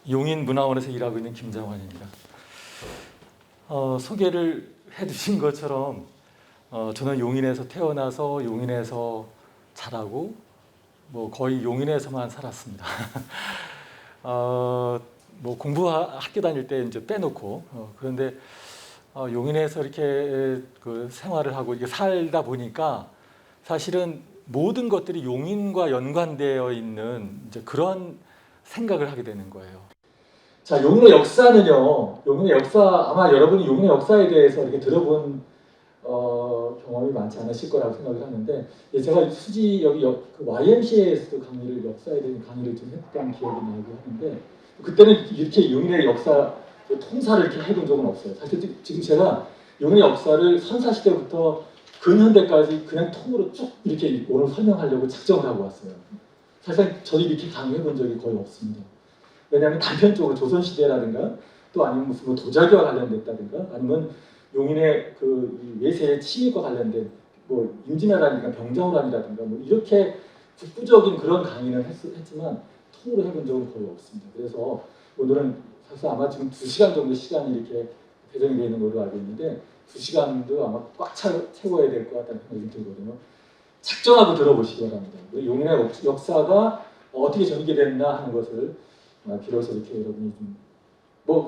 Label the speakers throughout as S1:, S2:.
S1: 용인문화원에서 일하고 있는 김장환입니다. 소개를 해주신 것처럼 저는 용인에서 태어나서 용인에서 자라고 거의 용인에서만 살았습니다. 공부 학교 다닐 때 이제 빼놓고 그런데 용인에서 이렇게 그 생활을 하고 이렇게 살다 보니까 사실은 모든 것들이 용인과 연관되어 있는 이제 그런 생각을 하게 되는 거예요. 자, 용인의 역사는요. 용인의 역사 아마 여러분이 용인의 역사에 대해서 이렇게 들어본 경험이 많지 않으실 거라고 생각을 하는데 제가 수지 여기 그 YMCA에서도 역사에 대한 강의를 좀 했던 기억이 나고 하는데 그때는 이렇게 용인의 역사 통사를 이렇게 해본 적은 없어요. 사실 지금 제가 용인의 역사를 선사시대부터 근현대까지 그냥 통으로 쭉 이렇게 오늘 설명하려고 작정을 하고 왔어요. 사실 저도 이렇게 강의해 본 적이 거의 없습니다. 왜냐하면 단편적으로 조선시대라든가 또 아니면 무슨 도자기와 관련됐다든가 아니면 용인의 그 외세의 침입과 관련된 임진왜란이라든가 병정란이라든가 이렇게 국부적인 그런 강의는 했지만 통으로 해본 적은 거의 없습니다. 그래서 오늘은 사실 아마 지금 2시간 정도 시간이 이렇게 배정이 되어 있는 걸로 알고 있는데 2시간도 아마 꽉 채워야 될 것 같다는 생각이 들거든요. 작정하고 들어보시기 바랍니다. 용인의 역사가 어떻게 전개됐나 하는 것을 비로소 이렇게 여러분이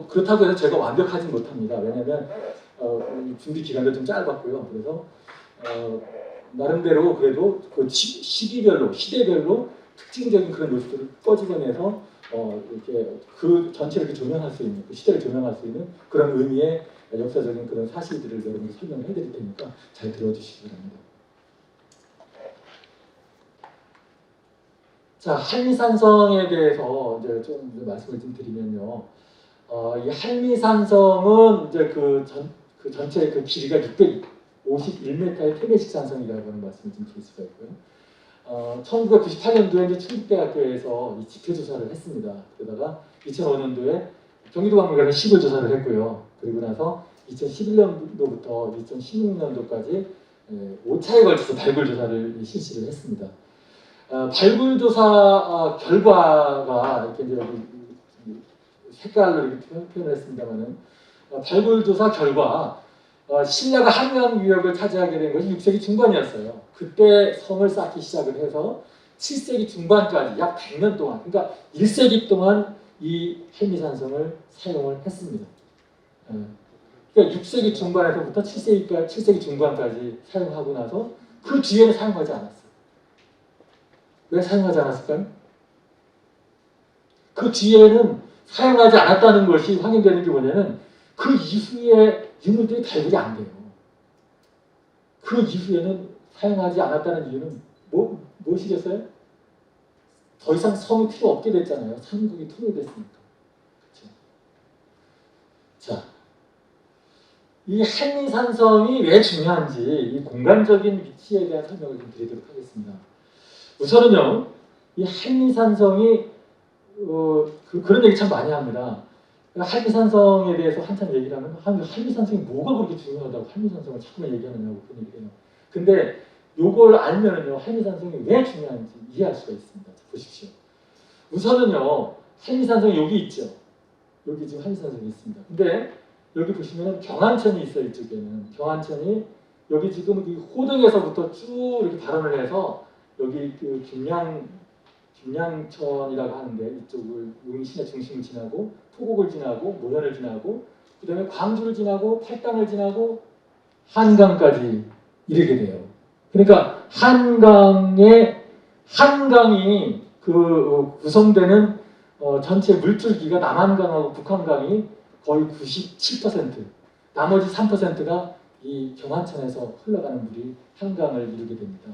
S1: 그렇다고 해서 제가 완벽하진 못합니다. 왜냐하면 준비 기간도 좀 짧았고요. 그래서 나름대로 그래도 그 시기별로 시대별로 특징적인 그런 요소들을 꺼집어내서 이렇게 그 전체를 이렇게 조명할 수 있는 그 시대를 조명할 수 있는 그런 의미의 역사적인 그런 사실들을 여러분이 설명을 해드릴 테니까 잘 들어주시기 바랍니다. 자, 한미산성에 대해서 이제 좀 말씀을 좀 드리면요. 이 한미산성은 이제 그 전체 그 길이가 651m의 태백식 산성이라고 하는 말씀을 좀 드릴 수가 있고요. 1998년도에 이제 충북대학교에서 이 지표조사를 했습니다. 그러다가 2005년도에 경기도박물관에 시골조사를 했고요. 그리고 나서 2011년도부터 2016년도까지 5차에 걸쳐서 발굴조사를 실시를 했습니다. 발굴조사 결과가 이렇게 이제 여기 색깔로 이렇게 표현을 했습니다만은 발굴조사 결과 신라가 한강 유역을 차지하게 된 것이 6세기 중반이었어요. 그때 성을 쌓기 시작을 해서 7세기 중반까지 약 100년 동안, 그러니까 1세기 동안 이 한미산성을 사용을 했습니다. 그러니까 6세기 중반에서부터 7세기 중반까지 사용하고 나서 그 뒤에는 사용하지 않았어요. 왜 사용하지 않았을까요? 그 뒤에는 사용하지 않았다는 것이 확인되는 게 뭐냐면 그 이후에 유물들이 발굴이 안 돼요. 그 이후에는 사용하지 않았다는 이유는 무엇이겠어요? 더 이상 성이 필요 없게 됐잖아요. 삼국이 통일됐으니까. 그렇죠? 자, 이 한미산성이 왜 중요한지 이 공간적인 위치에 대한 설명을 좀 드리도록 하겠습니다. 우선은요, 이 한미산성이 그런 얘기 참 많이 합니다. 한미산성에 대해서 한참 얘기를 하면 한미산성이 뭐가 그렇게 중요하다고 한미산성을 자꾸만 얘기하느냐고 그런 얘기를 해요. 근데 요걸 알면은요, 한미산성이 왜 중요한지 이해할 수가 있습니다. 자, 보십시오. 우선은요, 한미산성이 여기 있죠. 여기 지금 한미산성이 있습니다. 근데 여기 보시면 경안천이 있어요. 이쪽에는 경안천이 여기 지금 호등에서부터 쭉 이렇게 발원을 해서 여기 그 김양천이라고 하는데 이쪽을 용인시내 중심을 지나고 포곡을 지나고 모현을 지나고 그 다음에 광주를 지나고 팔당을 지나고 한강까지 이르게 돼요. 그러니까 한강이 그 구성되는 전체 물줄기가 남한강하고 북한강이 거의 97%, 나머지 3%가 이 경안천에서 흘러가는 물이 한강을 이루게 됩니다.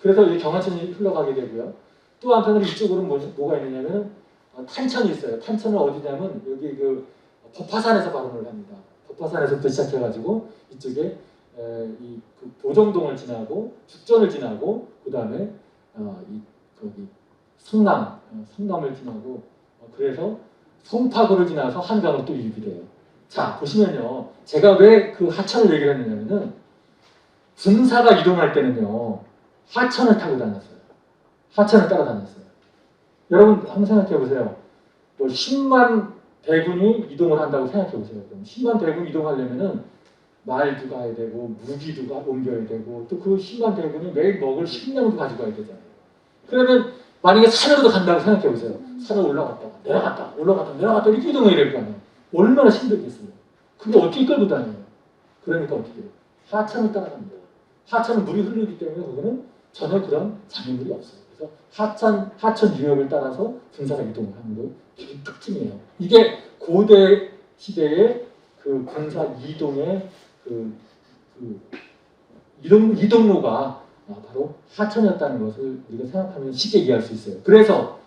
S1: 그래서 이 경안천이 흘러가게 되고요. 또 한편으로 이쪽으로 뭐가 있느냐면 탄천이 있어요. 탄천은 어디냐면 여기 그 법화산에서 발원을 합니다. 법화산에서부터 시작해가지고 이쪽에 그 보정동을 지나고 죽전을 지나고 그 다음에 거기 성남을 지나고 그래서 송파구를 지나서 한강을 또 이루게 돼요. 자, 보시면요. 제가 왜 그 하천을 얘기를 했느냐면은 군사가 이동할 때는요. 하천을 타고 다녔어요. 하천을 따라 다녔어요. 여러분 한번 생각해 보세요. 뭐 10만 대군이 이동을 한다고 생각해 보세요. 그럼 10만 대군 이동하려면은 말도 가야 되고 무기도 옮겨야 되고 또 그 10만 대군이 매일 먹을 식량도 가지고 가야 되잖아요. 그러면 만약에 산으로도 간다고 생각해 보세요. 산을 올라갔다가 내려갔다 올라갔다 내려갔다 이렇게 이동해야 될 거 아니에요. 얼마나 힘들겠어요. 그거 어떻게 끌고 다녀요? 그러니까 어떻게 해요? 하천을 따라갑니다. 하천은 물이 흐르기 때문에 거기는 전혀 그런 장애물이 없어요. 그래서 하천 유역을 따라서 군사가 이동을 하는 거 특징이에요. 이게 고대 시대의 그 군사 이동의 이동로가 바로 하천이었다는 것을 우리가 생각하면 쉽게 이해할 수 있어요. 그래서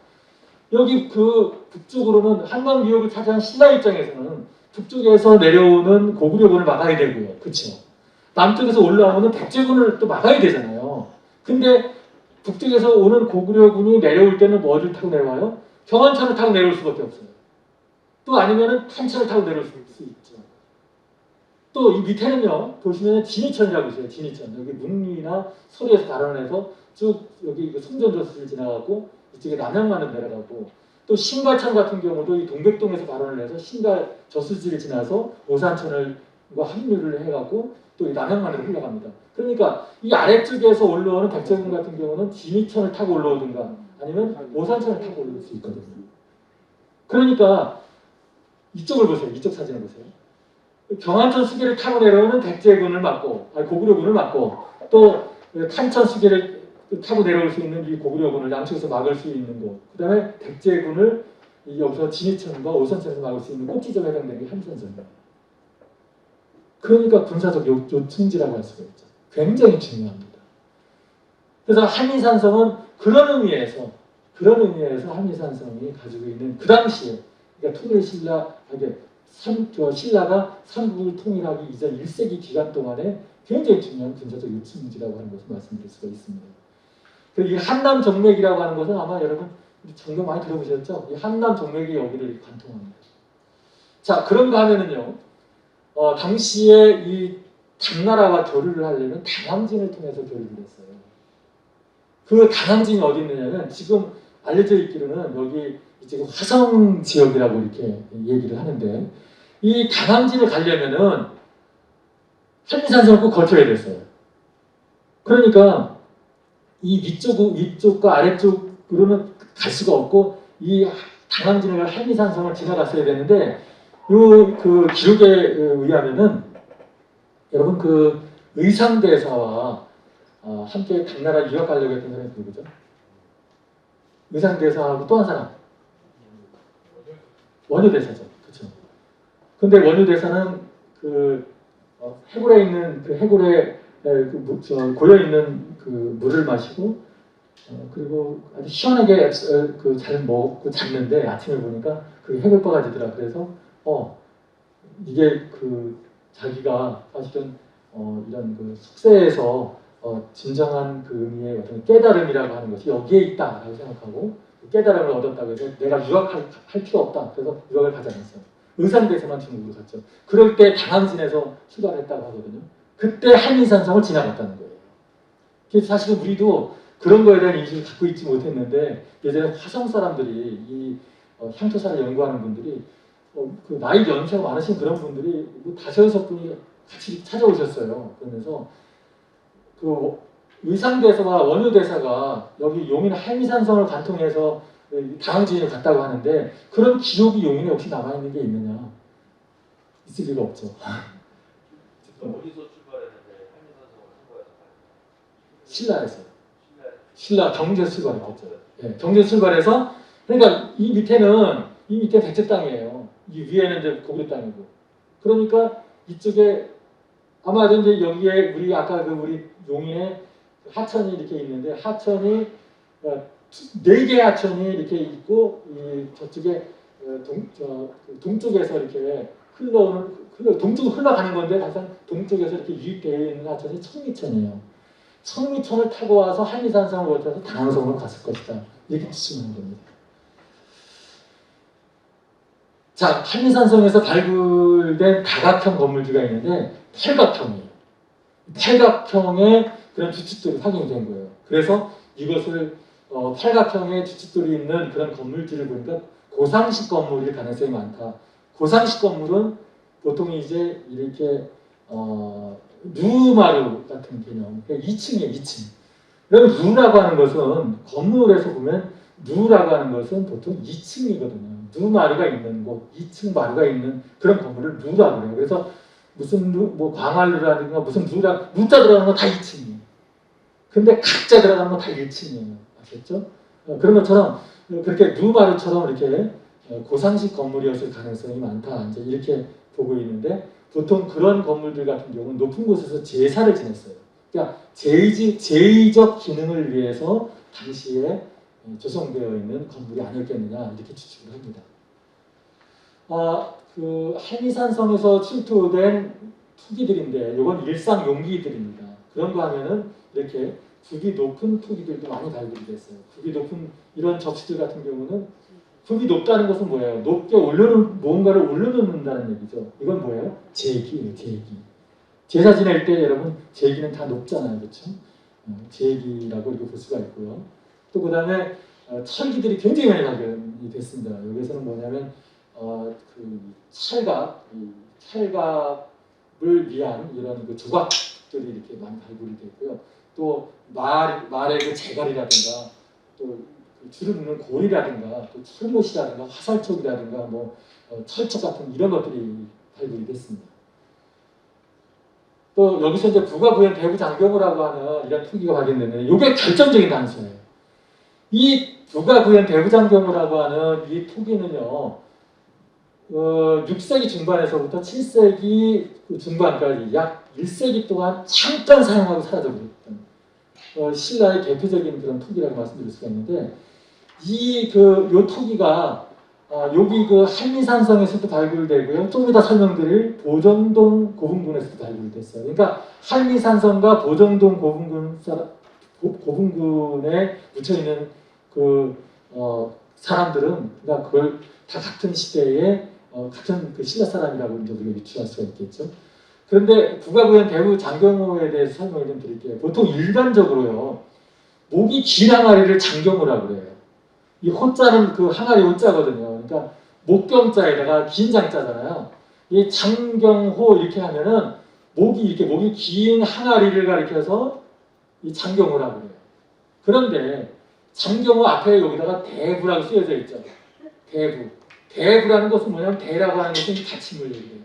S1: 여기 그 북쪽으로는 한강 유역을 차지한 신라 입장에서는 북쪽에서 내려오는 고구려군을 막아야 되고요. 그렇죠? 남쪽에서 올라오는 백제군을 또 막아야 되잖아요. 근데 북쪽에서 오는 고구려군이 내려올 때는 뭐를 타고 내려와요? 경안천을 타고 내려올 수밖에 없어요. 또 아니면은 탄천을 타고 내려올 수 있죠. 또 이 밑에는요, 보시면 진이천이라고 있어요. 진이천. 여기 문리나 소리에서 발원해서 쭉 여기 송전저수를 지나가고 이쪽에 남양만으로 내려가고 또 신갈천 같은 경우도 이 동백동에서 발원을 해서 신갈 저수지를 지나서 오산천을 합류를 해갖고 또 이 남양만으로 흘러갑니다. 그러니까 이 아래쪽에서 올라오는 백제군 같은 경우는 진이천을 타고 올라오든가 아니면 오산천을 타고 올라올 수 있거든요. 그러니까 이쪽을 보세요. 이쪽 사진을 보세요. 경안천 수계를 타고 내려오는 백제군을 막고, 고구려군을 막고, 또 탄천 수계를 타고 내려올 수 있는 이 고구려군을 양쪽에서 막을 수 있는 곳, 그 다음에 백제군을 여기서 진이천과 오산천에서 막을 수 있는 꼭지점에 해당되는 게 한산선입니다. 그러니까 군사적 요충지라고 할 수가 있죠. 굉장히 중요합니다. 그래서 한미산성은 그런 의미에서 한미산성이 가지고 있는 그 당시에, 그러니까 신라가 삼국을 통일하기 이전 1세기 기간 동안에 굉장히 중요한 군사적 요충지라고 하는 것을 말씀드릴 수가 있습니다. 이 한남 정맥이라고 하는 것은 아마 여러분 정맥 많이 들어보셨죠? 이 한남 정맥이 여기를 관통합니다. 자, 그런가 하면은요, 당시에 이 당나라와 교류를 하려면 당항진을 통해서 교류를 했어요. 그 당항진이 어디 있느냐면 지금 알려져 있기로는 여기 지금 화성 지역이라고 이렇게 얘기를 하는데 이 당항진을 가려면은 한미산성을 꼭 거쳐야 됐어요. 그러니까 이 위쪽과 아래쪽으로는 갈 수가 없고 이 당항진을 한미산성을 지나갔어야 되는데 그 기록에 의하면은 여러분 그 의상대사와 함께 당나라 유학 가려고 했던 사람이 누구죠? 의상대사하고 또 한 사람 원효대사죠. 그렇죠. 근데 원효대사는 해골에 있는 해골에 고여 있는 그 물을 마시고 그리고 아주 시원하게 잘 먹고 잤는데 아침에 보니까 그 해골 바가지더라. 그래서 이게 자기가 사실은 이런 숙세에서 진정한 그 의미의 어떤 깨달음이라고 하는 것이 여기에 있다라고 생각하고 깨달음을 얻었다고 해서 내가 유학할 필요 없다. 그래서 유학을 가지 않았어요. 의상대에서만 중국으로 갔죠. 그럴 때 당항진에서 출발했다고 하거든요. 그때 한미산성을 지나갔다는 거예요. 그래서 사실은 우리도 그런 거에 대한 인식을 갖고 있지 못했는데 예전에 화성 사람들이 이 향토사를 연구하는 분들이 그 나이 연세가 많으신 그런 분들이 5-6분이 같이 찾아오셨어요. 그러면서 그 의상대사와 원효대사가 여기 용인 한미산성을 관통해서 당항진을 갔다고 하는데 그런 기록이 용인에 혹시 남아있는 게 있느냐? 있을 리가 없죠.
S2: 어디서 출발했는데 한미산성을 통과해서
S1: 신라에서. 신라 경주에서 출발했겠죠. 네, 경주에서 출발해서 그러니까 이 밑에 백제 땅이에요. 이 위에는 이제 고구려 땅이고. 그러니까 이쪽에 아마도 이제 여기에 우리 아까 우리 용인에 하천이 이렇게 있는데 하천이 4개의 하천이 이렇게 있고 저쪽에 동쪽에서 이렇게 동쪽으로 흘러가는 건데 가장 동쪽에서 이렇게 유입되어 있는 하천이 청미천이에요. 청미천을 타고 와서 한미산성을 거쳐서 당항성으로 갔을 것이다. 이렇게 추측하는 겁니다. 자, 한미산성에서 발굴된 다각형 건물주가 있는데 팔각형이에요. 팔각형의 그런 주춧돌이 확인된 거예요. 그래서 이것을 팔각형의 주춧돌이 있는 그런 건물지를 보니까 고상식 건물일 가능성이 많다. 고상식 건물은 보통 이제 이렇게 루마루 같은 개념, 그러니까 2층이에요, 2층. 그럼 루라고 하는 것은 건물에서 보면 루라고 하는 것은 보통 2층이거든요. 루마루가 있는 곳, 2층 마루가 있는 그런 건물을 루라고 그래요. 그래서 무슨 루, 뭐 광활루라든가 무슨 루라, 루자 들어가는 거 다 2층이에요. 근데 각자 들어가는 거 다 1층이에요. 아셨죠? 그런 것처럼 그렇게 루마루처럼 이렇게 고상식 건물이었을 가능성이 많다. 이제 이렇게 보고 있는데 보통 그런 건물들 같은 경우는 높은 곳에서 제사를 지냈어요. 그러니까 제의적 기능을 위해서 당시에 조성되어 있는 건물이 아니었겠느냐 이렇게 추측을 합니다. 그 한리산성에서 출토된 토기들인데 이건 일상 용기들입니다. 그런 거 하면은 이렇게 굽이 높은 토기들도 많이 발굴이 됐어요. 굽이 높은 이런 접시들 같은 경우는 굽이 높다는 것은 뭐예요? 높게 올려놓은 뭔가를 올려놓는다는 얘기죠. 이건 뭐예요? 제기예요, 제기. 제사 지낼 때 여러분 제기는 다 높잖아요, 그렇죠? 제기라고 이렇게 볼 수가 있고요. 또 그다음에 철기들이 굉장히 많이 발견이 됐습니다. 여기서는 뭐냐면 그 찰갑을 위한 이런 그 조각들이 이렇게 많이 발굴이 됐고요. 또 말의 그 재갈이라든가 또 줄을 긋는 고리라든가 또 철못이라든가 화살촉이라든가 뭐 철촉 같은 이런 것들이 발굴이 됐습니다. 또 여기서 이제 부가부현 대구 장경호라고 하는 이런 토기가 발견되는데 이게 결정적인 단서예요. 이 부가부현 대구 장경호라고 하는 이 토기는요. 6세기 중반에서부터 7세기 중반까지 약 1세기 동안 잠깐 사용하고 사라져버렸던 신라의 대표적인 그런 토기라고 말씀드릴 수가 있는데 요 토기가 여기 그 한리산성에서도 발굴되고요. 좀 이따 설명드릴 보정동 고분군에서도 발굴됐어요. 그러니까 한리산성과 보정동 고분군에 묻혀 있는 그 사람들은 그러니까 그걸 다 같은 시대에 같은 그 신라 사람이라고 이제 우리가 유추할 수가 있겠죠. 그런데 부가부현 대구 장경호에 대해서 설명을 좀 드릴게요. 보통 일반적으로요. 목이 긴 항아리를 장경호라고 그래요. 이 호자는 그 항아리 호자거든요. 그러니까 목경자에다가 긴 장자잖아요. 이 장경호 이렇게 하면은 목이 긴 항아리를 가리켜서 이 장경호라고 그래요. 그런데 장경호 앞에 여기다가 대부라고 쓰여져 있죠. 대부. 대부라는 것은 뭐냐면 대라고 하는 것은 받침을 얘기해요.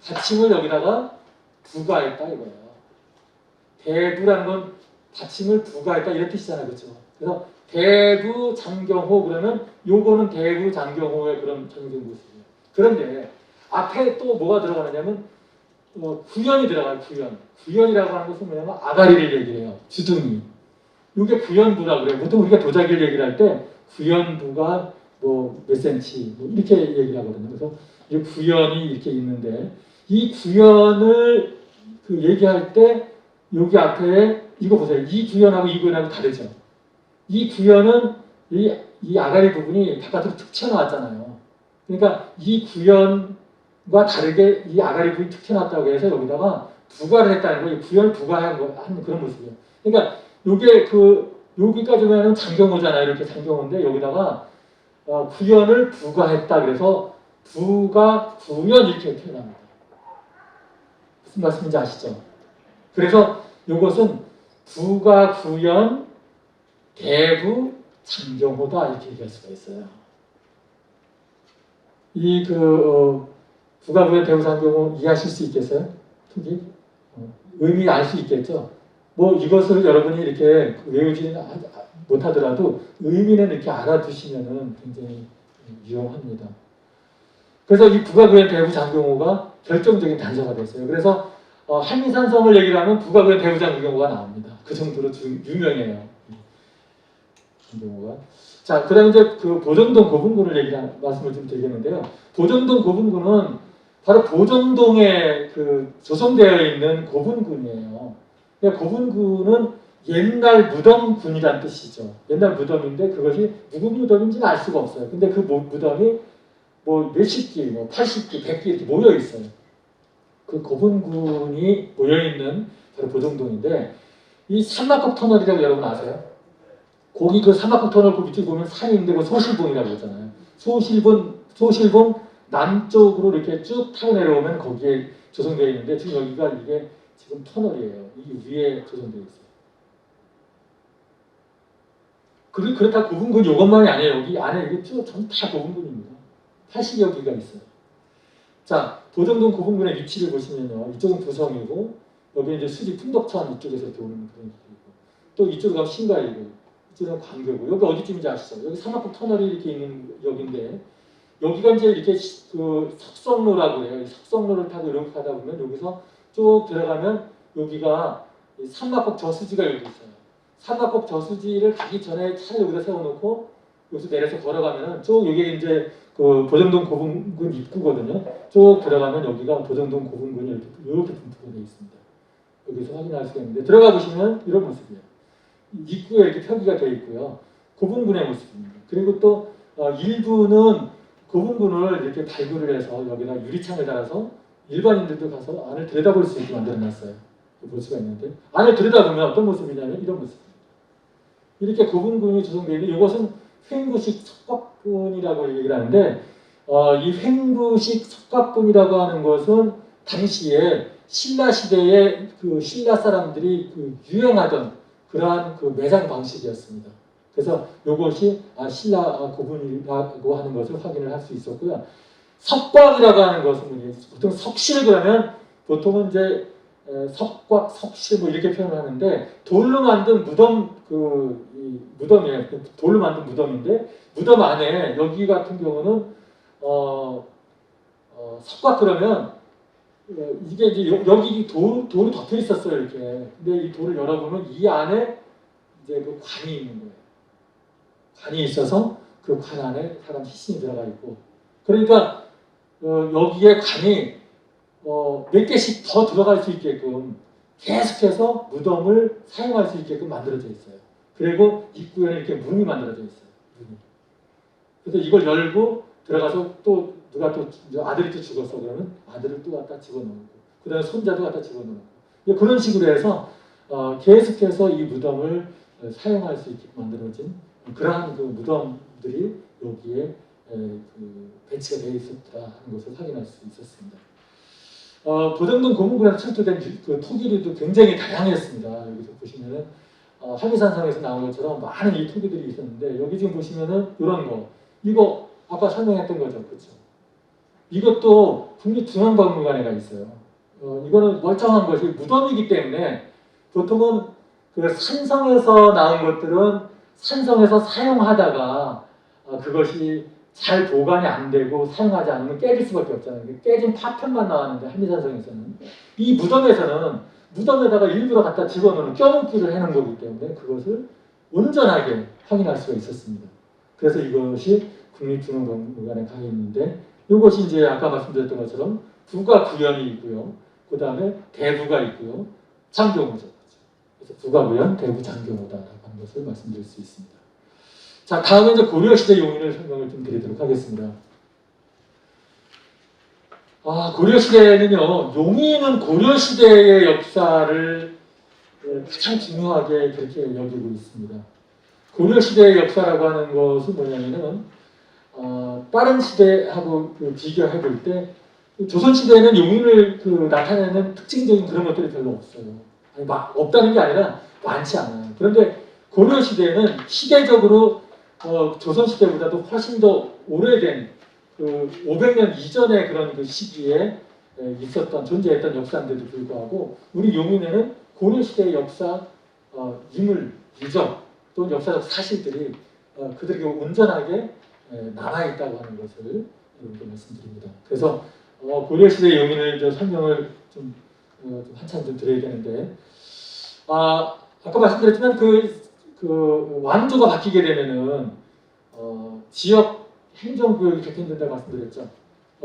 S1: 받침을 여기다가 부가했다 이거예요. 대부라는 건 받침을 부가했다 이런 뜻이잖아요. 그렇죠? 그래서 대부 장경호 그러면 요거는 대부 장경호의 그런 정신 모습이에요. 그런데 앞에 또 뭐가 들어가느냐면 구연이 들어가요. 구연. 구연이라고 하는 것은 뭐냐면 아가리를 얘기해요. 주둥이. 이게 구연부라고 그래요. 보통 우리가 도자기를 얘기를 할 때 구연부가 뭐 몇 센치 뭐 이렇게 얘기를 하거든요. 그래서 이 구연이 이렇게 있는데 이 구연을 그 얘기할 때 여기 앞에 이거 보세요. 이 구연하고 이 구연하고 다르죠. 이 구연은 이 아가리 부분이 바깥으로 툭 튀어나왔잖아요. 그러니까 이 구연과 다르게 이 아가리 부분이 툭 튀어나왔다고 해서 여기다가 부가를 했다는 거예요. 구연을 부가한 그런 모습이에요. 그러니까 요게 여기까지 보면 장경호잖아요. 이렇게 장경호인데 여기다가 구연을 부가했다. 그래서 부가 구연 이렇게 표현합니다. 무슨 말씀인지 아시죠? 그래서 이것은 부가 구연 대부 장경호다 이렇게 얘기할 수가 있어요. 이 부가 구연 대부 장경호 이해하실 수 있겠어요? 투기? 의미 알 수 있겠죠? 뭐 이것을 여러분이 이렇게 외우지는 못하더라도 의미는 이렇게 알아두시면은 굉장히 유용합니다. 그래서 이 부가구현 대부 장경호가 결정적인 단서가 됐어요. 그래서 한리산성을 얘기를 하면 부가구현 대부 장경호가 나옵니다. 그 정도로 유명해요. 장경호가. 자, 그다음에 이제 그 보정동 고분군을 말씀을 좀 드리겠는데요. 보정동 고분군은 바로 보정동에 그 조성되어 있는 고분군이에요. 고분군은 옛날 무덤군이란 뜻이죠. 옛날 무덤인데 그것이 누구 무덤인지는 알 수가 없어요. 근데 그 무덤이 뭐 몇십 기, 뭐 80기, 100기 이렇게 모여 있어요. 그 고분군이 모여 있는 바로 보정동인데 이 삼막곡 터널이라고 여러분 아세요? 거기 그 사막국 터널 그 밑에 보면 산이 있는데 그 소실봉이라고 하잖아요. 소실봉 남쪽으로 이렇게 쭉 타고 내려오면 거기에 조성되어 있는데 지금 여기가 이게 지금 터널이에요. 이 위에 조성되어 있어요. 그렇다 고분군 이것만이 아니에요. 여기 안에 이게 쭉 전부 다 고분군입니다. 80여 기가 있어요. 자, 도정동 고분군의 위치를 보시면요. 이쪽은 부성이고 여기 이제 수지 풍덕천 이쪽에서 이렇게 오는 그런 길이고 또 이쪽으로 가면 신가이고 이쪽은 광교고 여기 어디쯤인지 아시죠? 여기 사막국 터널이 이렇게 있는 여기인데 여기가 이제 이렇게 그 석성로라고 해요. 석성로를 타고 이렇게 가다 보면 여기서 쭉 들어가면 여기가 삼막국 저수지가 여기 있어요. 삼막국 저수지를 가기 전에 차를 여기다 세워놓고 여기서 내려서 걸어가면은 쭉 여기 이제 그 보정동 고분군 입구거든요. 쭉 들어가면 여기가 보정동 고분군이 이렇게 분포가 되어 있습니다. 여기서 확인할 수가 있는데 들어가 보시면 이런 모습이에요. 입구에 이렇게 표기가 되어 있고요. 고분군의 모습입니다. 그리고 또 일부는 고분군을 이렇게 발굴을 해서 여기다 유리창을 달아서 일반인들도 가서 안을 들여다볼 수 있게 만들어놨어요. 볼 수가 있는데 안을 들여다보면 어떤 모습이냐면 이런 모습입니다. 이렇게 고분군이 조성되어 있는데 이것은 횡구식 석각군이라고 얘기를 하는데 이 횡구식 석각군이라고 하는 것은 당시에 신라 시대에 그 신라 사람들이 그 유행하던 그러한 그 매장 방식이었습니다. 그래서 이것이 신라 고분이라고 하는 것을 확인을 할 수 있었고요. 석곽이라고 하는 것은 뭐냐? 보통 석실 그러면 보통은 이제 석곽, 석실 뭐 이렇게 표현을 하는데 돌로 만든 무덤 무덤이에요. 돌로 만든 무덤인데 무덤 안에 여기 같은 경우는 석곽 그러면 이게 이제 여기 돌이 덮여 있었어요 이렇게. 근데 이 돌을 열어보면 이 안에 이제 그 관이 있는 거예요. 관이 있어서 그 관 안에 사람 시신이 들어가 있고. 그러니까 여기에 관이 몇 개씩 더 들어갈 수 있게끔 계속해서 무덤을 사용할 수 있게끔 만들어져 있어요. 그리고 입구에는 이렇게 문이 만들어져 있어요. 문이. 그래서 이걸 열고 들어가서 또 누가 또 아들이 또 죽었어 그러면 아들을 또 갖다 집어넣고 그 다음에 손자도 갖다 집어넣고 그런 식으로 해서 계속해서 이 무덤을 사용할 수 있게 만들어진 그러한 그 무덤들이 여기에 배치가 되어 있었다는 것을 확인할 수 있었습니다. 보정동 고문군에서 철도된 그 토기류도 굉장히 다양했습니다. 여기서 보시면은 한미산성에서 나온 것처럼 많은 이 토기들이 있었는데 여기 지금 보시면은 이런 거 이거 아까 설명했던 거죠, 그렇죠? 이것도 국립중앙박물관에가 있어요. 이거는 멀쩡한 것이 무덤이기 때문에 보통은 그 산성에서 나온 것들은 산성에서 사용하다가 그것이 잘 보관이 안 되고 사용하지 않으면 깨질 수밖에 없잖아요. 깨진 파편만 나왔는데 한미산성에서는 이 무덤에서는 무덤에다가 일부러 갖다 집어넣는 껴놓기를 해놓은 거기 때문에 그것을 온전하게 확인할 수가 있었습니다. 그래서 이것이 국립중앙박물관에 가 있는데 이것이 이제 아까 말씀드렸던 것처럼 부가 구현이 있고요. 그 다음에 대부가 있고요. 장경호죠. 그래서 부가 구현, 대부 장경호다라고 하는 것을 말씀드릴 수 있습니다. 자, 다음에 이제 고려시대 용인을 설명을 좀 드리도록 하겠습니다. 고려시대는요, 용인은 고려시대의 역사를 가장 중요하게 그렇게 여기고 있습니다. 고려시대의 역사라고 하는 것은 뭐냐면은, 다른 시대하고 비교해 볼 때, 조선시대에는 용인을 나타내는 특징적인 그런 것들이 별로 없어요. 아니, 없다는 게 아니라 많지 않아요. 그런데 고려시대는 시대적으로 조선시대보다도 훨씬 더 오래된 500년 이전의 그런 그 시기에 존재했던 역사인데도 불구하고 우리 용인에는 고려시대의 역사, 유적 또는 역사적 사실들이 그들에게 온전하게 남아있다고 하는 것을 여러분께 말씀드립니다. 그래서 고려시대 용인을 설명을 좀 한참 좀 드려야 되는데 아까 말씀드렸지만 그 왕조가 바뀌게 되면은 지역 행정구역이 개편된다고 말씀드렸죠.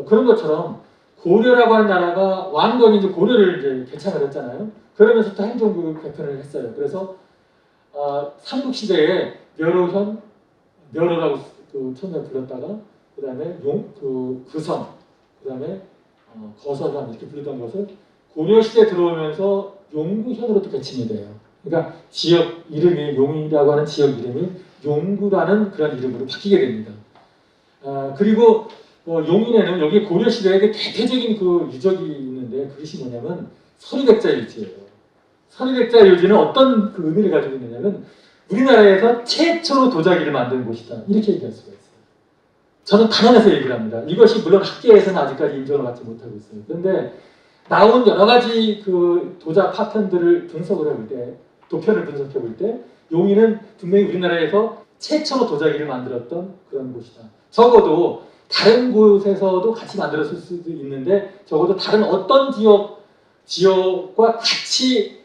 S1: 그런 것처럼 고려라고 하는 나라가 왕건이 이제 고려를 이제 개창을 했잖아요. 그러면서부터 행정구역 개편을 했어요. 그래서 삼국시대에 묘로라고 처음에 불렀다가 그 다음에 규성, 그 다음에 거서관 이렇게 부르던 것을 고려시대 들어오면서 용구현으로 또 개칭이 돼요. 그러니까 지역 이름이 용이라고 하는 지역 이름이 용구라는 그런 이름으로 바뀌게 됩니다. 그리고 용인에는 여기 고려 시대의 대표적인 그 유적이 있는데 그것이 뭐냐면 서리백자 유지예요. 서리백자 유지는 어떤 그 의미를 가지고 있느냐면 우리나라에서 최초로 도자기를 만든 곳이다. 이렇게 얘기할 수가 있어요. 저는 단언해서 얘기를 합니다. 이것이 물론 학계에서는 아직까지 인정을 받지 못하고 있어요. 그런데 나온 여러 가지 그 도자 파편들을 분석을 해볼 때, 도편을 분석해 볼 때 용인은 분명히 우리나라에서 최초로 도자기를 만들었던 그런 곳이다. 적어도 다른 곳에서도 같이 만들었을 수도 있는데 적어도 다른 어떤 지역과 같이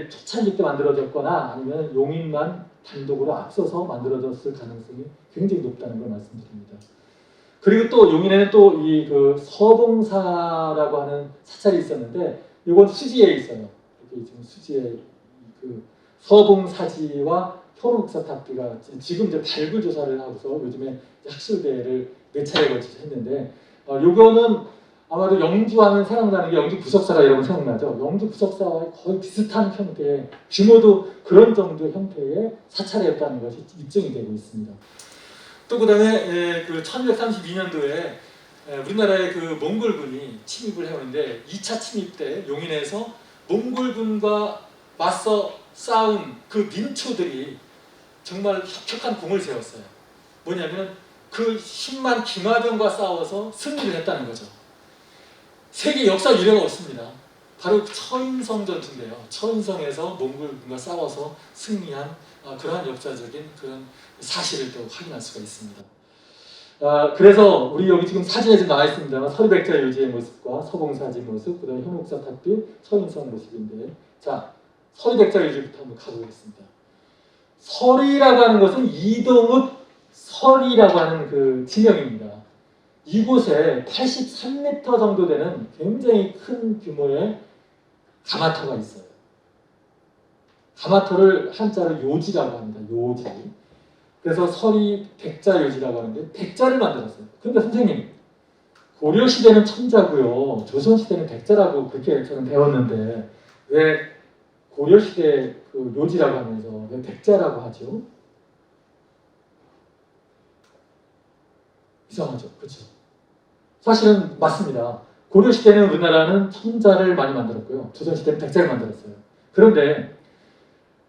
S1: 초창기 때 만들어졌거나 아니면 용인만 단독으로 앞서서 만들어졌을 가능성이 굉장히 높다는 걸 말씀드립니다. 그리고 또 용인에는 또 이 그 서봉사라고 하는 사찰이 있었는데 이건 수지에 있어요. 여기 지금 수지에 그 서봉사지와 현옥사탑비가 지금 이제 발굴 조사를 하고서 요즘에 학술대회를 몇 차례 걸쳐서 했는데 요거는 아마도 영주하면 생각나는 게 영주 구석사가 이러면 생각나죠. 영주 구석사와 거의 비슷한 형태의 규모도 그런 정도의 형태의 사찰이었다는 것이 입증이 되고 있습니다. 또 그다음에 그 1232년도에 우리나라의 그 몽골군이 침입을 해오는데 2차 침입 때 용인에서 몽골군과 맞서 싸운 그 민초들이 정말 혁혁한 공을 세웠어요. 뭐냐면 그 10만 김하병과 싸워서 승리를 했다는 거죠. 세계 역사 유례가 없습니다. 바로 처인성 전투인데요. 처인성에서 몽골군과 싸워서 승리한 그러한 역사적인 그런 사실을 또 확인할 수가 있습니다. 그래서 우리 여기 지금 사진에 좀 나와 있습니다만 서리백자 유지의 모습과 서봉사지 모습, 그다음에 현옥사탑비, 처인성 모습인데, 자 서리백자 유지부터 한번 가보겠습니다. 서리라고 하는 것은 이동읍 서리라고 하는 그 지명입니다. 이곳에 83m 정도 되는 굉장히 큰 규모의 가마터가 있어요. 가마터를 한자로 요지라고 합니다. 요지. 그래서 서리 백자요지라고 하는데 백자를 만들었어요. 그런데 선생님, 고려 시대는 천자고요, 조선 시대는 백자라고 그렇게 저는 배웠는데 왜 고려 시대 그 요지라고 하면서 왜 백자라고 하죠? 이상하죠, 그렇죠? 사실은 맞습니다. 고려 시대는 우리나라는 천자를 많이 만들었고요, 조선 시대는 백자를 만들었어요. 그런데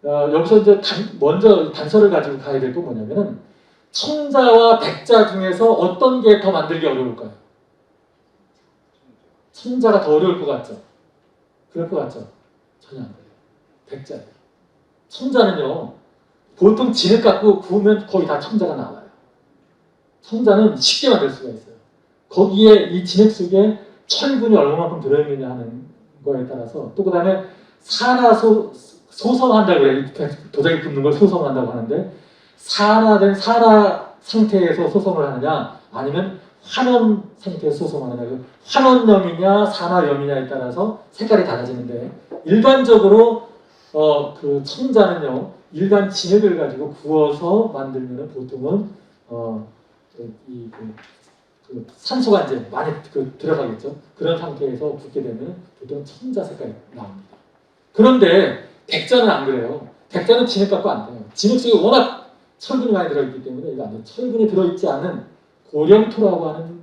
S1: 여기서 이제 먼저 단서를 가지고 가야 될 건 뭐냐면은 천자와 백자 중에서 어떤 게 더 만들기 어려울까요? 천자가 더 어려울 것 같죠? 그럴 것 같죠? 전혀 안 그래요. 백자예요. 천자는요, 보통 진흙 갖고 구우면 거의 다 천자가 나와요. 천자는 쉽게 만들 수가 있어요. 거기에 이 진흙 속에 철분이 얼마만큼 들어있느냐 하는 거에 따라서, 또 그 다음에 소성한다고 그래요. 도자기 굽는 걸 소성한다고 하는데, 산화된 산화 상태에서 소성을 하느냐 아니면 환원 상태에서 소성하느냐, 환원염이냐 산화염이냐에 따라서 색깔이 달라지는데, 일반적으로 그 천자는요, 일반 진흙을 가지고 구워서 만들면 보통은 그 산소가 이제 많이 들어가겠죠. 그런 상태에서 굽게 되면 보통 천자 색깔이 나옵니다. 그런데 백자는 안 그래요. 백자는 진흙 갖고 안 돼요. 진흙 속에 워낙 철분이 많이 들어있기 때문에 이거 안 돼요. 철분이 들어있지 않은 고령토라고 하는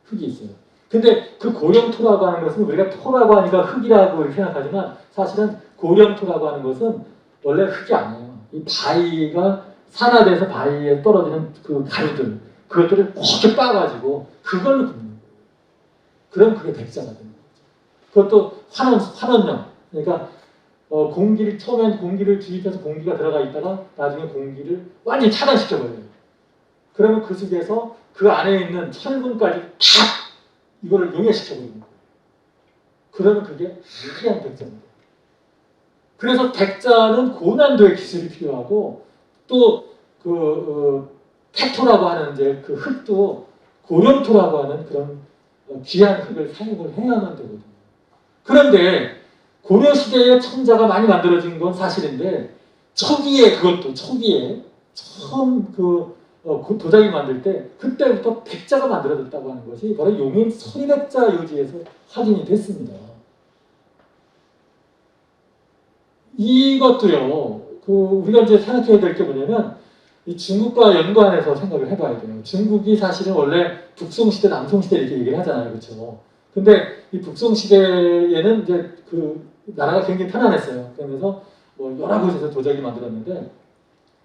S1: 흙이 있어요. 근데 그 고령토라고 하는 것은 우리가 토라고 하니까 흙이라고 생각하지만 사실은 고령토라고 하는 것은 원래 흙이 아니에요. 이 바위가 산화돼서 바위에 떨어지는 그 가루들, 그것들을 이렇게 빻아가지고 그걸로 굽는 거예요. 그럼 그게 백자가 되는 거죠. 그것도 환원형. 그러니까 공기를 처음엔 공기를 주입해서 공기가 들어가 있다가 나중에 공기를 완전히 차단시켜버려요. 그러면 그 속에서 그 안에 있는 철분까지 다 이거를 용해시켜버리는 거예요. 그러면 그게 유리한 백자입니다. 그래서 백자는 고난도의 기술이 필요하고, 또 태토라고 하는 이제 그 흙도 고령토라고 하는 그런 귀한 흙을 사용을 해야만 되거든요. 그런데 고려 시대에 천자가 많이 만들어진 건 사실인데, 초기에 처음 도자기 만들 때 그때부터 백자가 만들어졌다고 하는 것이 바로 용인 서리백자 요지에서 확인이 됐습니다. 이것도요, 우리가 이제 생각해야 될 게 뭐냐면, 이 중국과 연관해서 생각을 해봐야 돼요. 중국이 사실은 원래 북송시대, 남송시대 이렇게 얘기를 하잖아요. 그렇죠? 근데 이 북송시대에는 이제 그 나라가 굉장히 편안했어요. 그러면서 뭐 여러 곳에서 도자기 만들었는데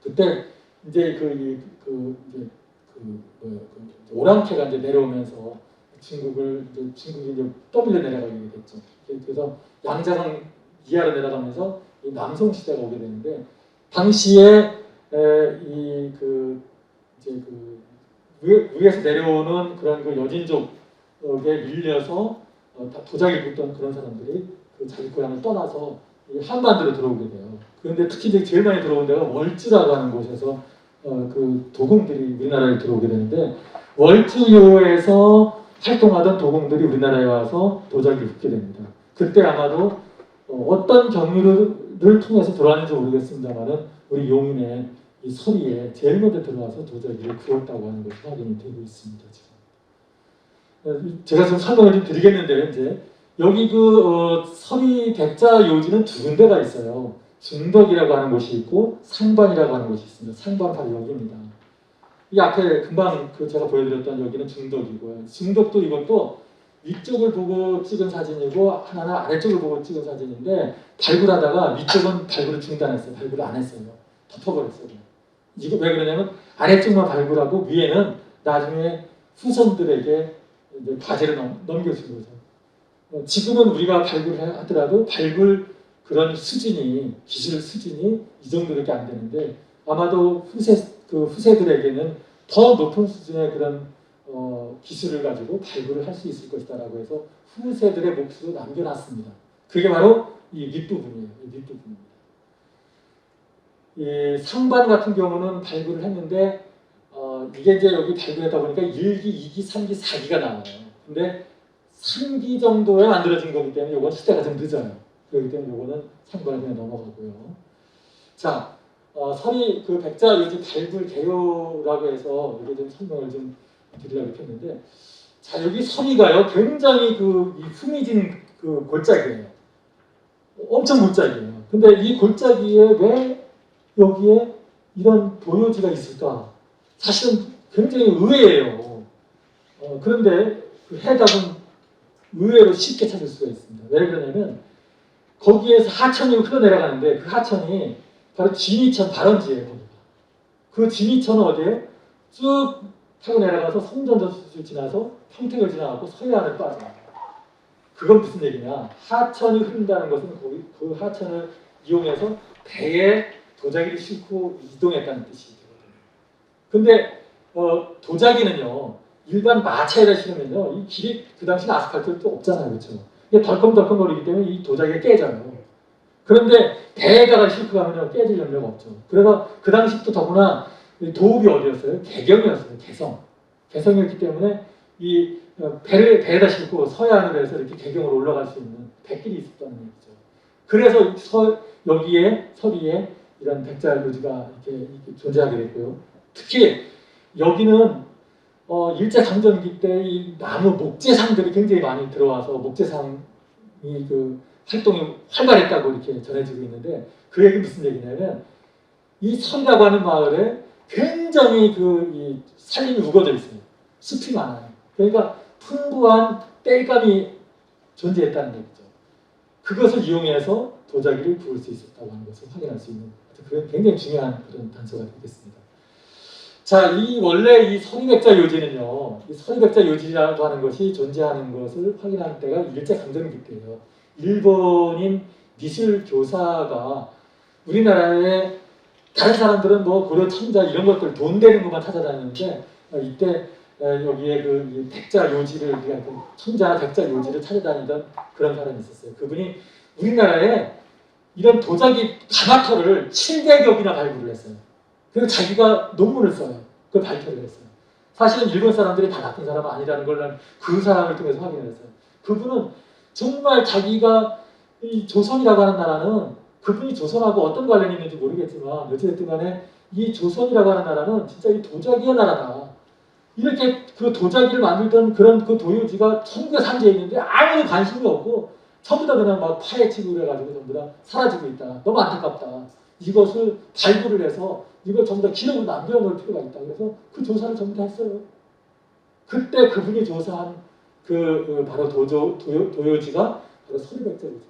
S1: 그때 이제 오랑캐가 이제 내려오면서 중국이 이제 떠밀려 내려가게 됐죠. 그래서 양자강 이하로 내려가면서 이 남송 시대가 오게 되는데 당시에 위에서 내려오는 그런 그 여진족에 밀려서 다 도자기를 굽던 그런 사람들이 그 자기 고향을 떠나서 이 한반도로 들어오게 돼요. 그런데 특히 이제 제일 많이 들어온 데가 월주라고 하는 곳에서 그 도공들이 우리나라에 들어오게 되는데 월주요에서 활동하던 도공들이 우리나라에 와서 도자기를 굽게 됩니다. 그때 아마도 어떤 경위를 통해서 들어왔는지 모르겠습니다만은 우리 용인의 이 서리에 제일 먼저 들어와서 도자기를 구웠다고 하는 것이 확인이 되고 있습니다. 지금. 제가 좀 설명을 좀 드리겠는데요. 이제 여기 서리 백자 요지는 두 군데가 있어요. 중덕이라고 하는 곳이 있고 상반이라고 하는 곳이 있습니다. 상반 바로 여기입니다. 이 앞에 금방 제가 보여드렸던 여기는 중덕이고요. 중덕도 이것도 위쪽을 보고 찍은 사진이고 하나는 아래쪽을 보고 찍은 사진인데 발굴하다가 위쪽은 발굴을 중단했어요. 발굴을 안 했어요. 덮어버렸어요. 이거 왜 그러냐면 아래쪽만 발굴하고 위에는 나중에 후손들에게 이제 과제를 넘겨준 거죠. 지금은 우리가 발굴을 하더라도 발굴 그런 수준이 기술 수준이 이 정도밖에 안 되는데 아마도 후세들에게는 더 높은 수준의 그런 기술을 가지고 발굴을 할 수 있을 것이다라고 해서 후세들의 몫으로 남겨놨습니다. 그게 바로 이 윗부분이에요. 이 윗부분입니다. 이 상반 같은 경우는 발굴을 했는데 이게 이제 여기 발굴하다 보니까 1기, 2기, 3기, 4기가 나와요. 근데 3기 정도에 만들어진 거기 때문에 이건 시대가 좀 늦어요. 그렇기 때문에 이거는 상반에 그냥 넘어가고요. 자, 서리 백자 요지 발굴 개요라고 해서 이게 좀 설명을 좀 드리려고 했는데, 자 여기 서리가요 굉장히 이 후미진 골짜기예요. 엄청 골짜기예요. 근데 이 골짜기에 왜 여기에 이런 도요지가 있을까? 사실은 굉장히 의외예요. 그런데 그 해답은 의외로 쉽게 찾을 수가 있습니다. 왜 그러냐면 거기에서 하천이 흘러내려가는데 그 하천이 바로 진이천 발원지예요. 그 진이천은 어디에요? 쭉 타고 내려가서 성전저수지를 지나서 평택을 지나가고 서해안을 빠져요. 그건 무슨 얘기냐? 하천이 흐른다는 것은 그 하천을 이용해서 배에 도자기를 싣고 이동했다는 뜻이 되거든요. 근데 도자기는요 일반 마차에다 실으면요 이 길이 그 당시는 아스팔트도 없잖아요, 그렇죠? 이게 덜컹덜컹거리기 때문에 이 도자기가 깨져요. 그런데 배에다가 싣고 가면요 깨질 염려가 없죠. 그래서 그 당시부터 더구나 도읍이 어디였어요? 개경이었어요. 개성이었기 때문에 이 배에다 싣고 서해안으로 해서 이렇게 개경으로 올라갈 수 있는 백길이 있었다는 얘기죠. 그래서 여기에 서리에 이런 백자 요지가 이렇게 존재하게 됐고요. 특히 여기는 일제 강점기 때 이 나무 목재상들이 굉장히 많이 들어와서 목재상이 활동이 활발했다고 이렇게 전해지고 있는데 그 얘기 무슨 얘기냐면 이 서리라고 하는 마을에 굉장히 이 산림이 우거져 있어요. 숲이 많아요. 그러니까 풍부한 땔감이 존재했다는 얘기죠. 그것을 이용해서 도자기를 구울 수 있었다고 하는 것을 확인할 수 있는 그런 굉장히 중요한 그런 단서가 되겠습니다. 자, 원래 이 서리백자 요지는요, 이 서리백자 요지라고 하는 것이 존재하는 것을 확인할 때가 일제강점기 때예요. 일본인 미술 교사가 우리나라에 다른 사람들은 뭐 고려 천자 이런 것들 돈 되는 것만 찾아다니는데 이때 여기에 이 백자 요지를 천자 백자 요지를 찾아다니던 그런 사람이 있었어요. 그분이 우리나라에 이런 도자기 가마터를 700여 개나 발굴을 했어요. 그리고 자기가 논문을 써요. 그걸 발표를 했어요. 사실은 일본 사람들이 다 나쁜 사람은 아니라는 걸 그 사람을 통해서 확인을 했어요. 그분은 정말 자기가 이 조선이라고 하는 나라는 그분이 조선하고 어떤 관련이 있는지 모르겠지만 어쨌든 간에 이 조선이라고 하는 나라는 진짜 이 도자기의 나라다. 이렇게 그 도자기를 만들던 그런 그 도요지가 천국에 산재해 있는데 아무도 관심이 없고 전부 다 그냥 막 파헤치고 그래가지고 전부 다 사라지고 있다. 너무 안타깝다. 이것을 발굴을 해서 이걸 전부 다 기록으로 남겨놓을 필요가 있다. 그래서 그 조사를 전부 다 했어요. 그때 그분이 조사한 바로 도요지가 바로 서리백제로죠.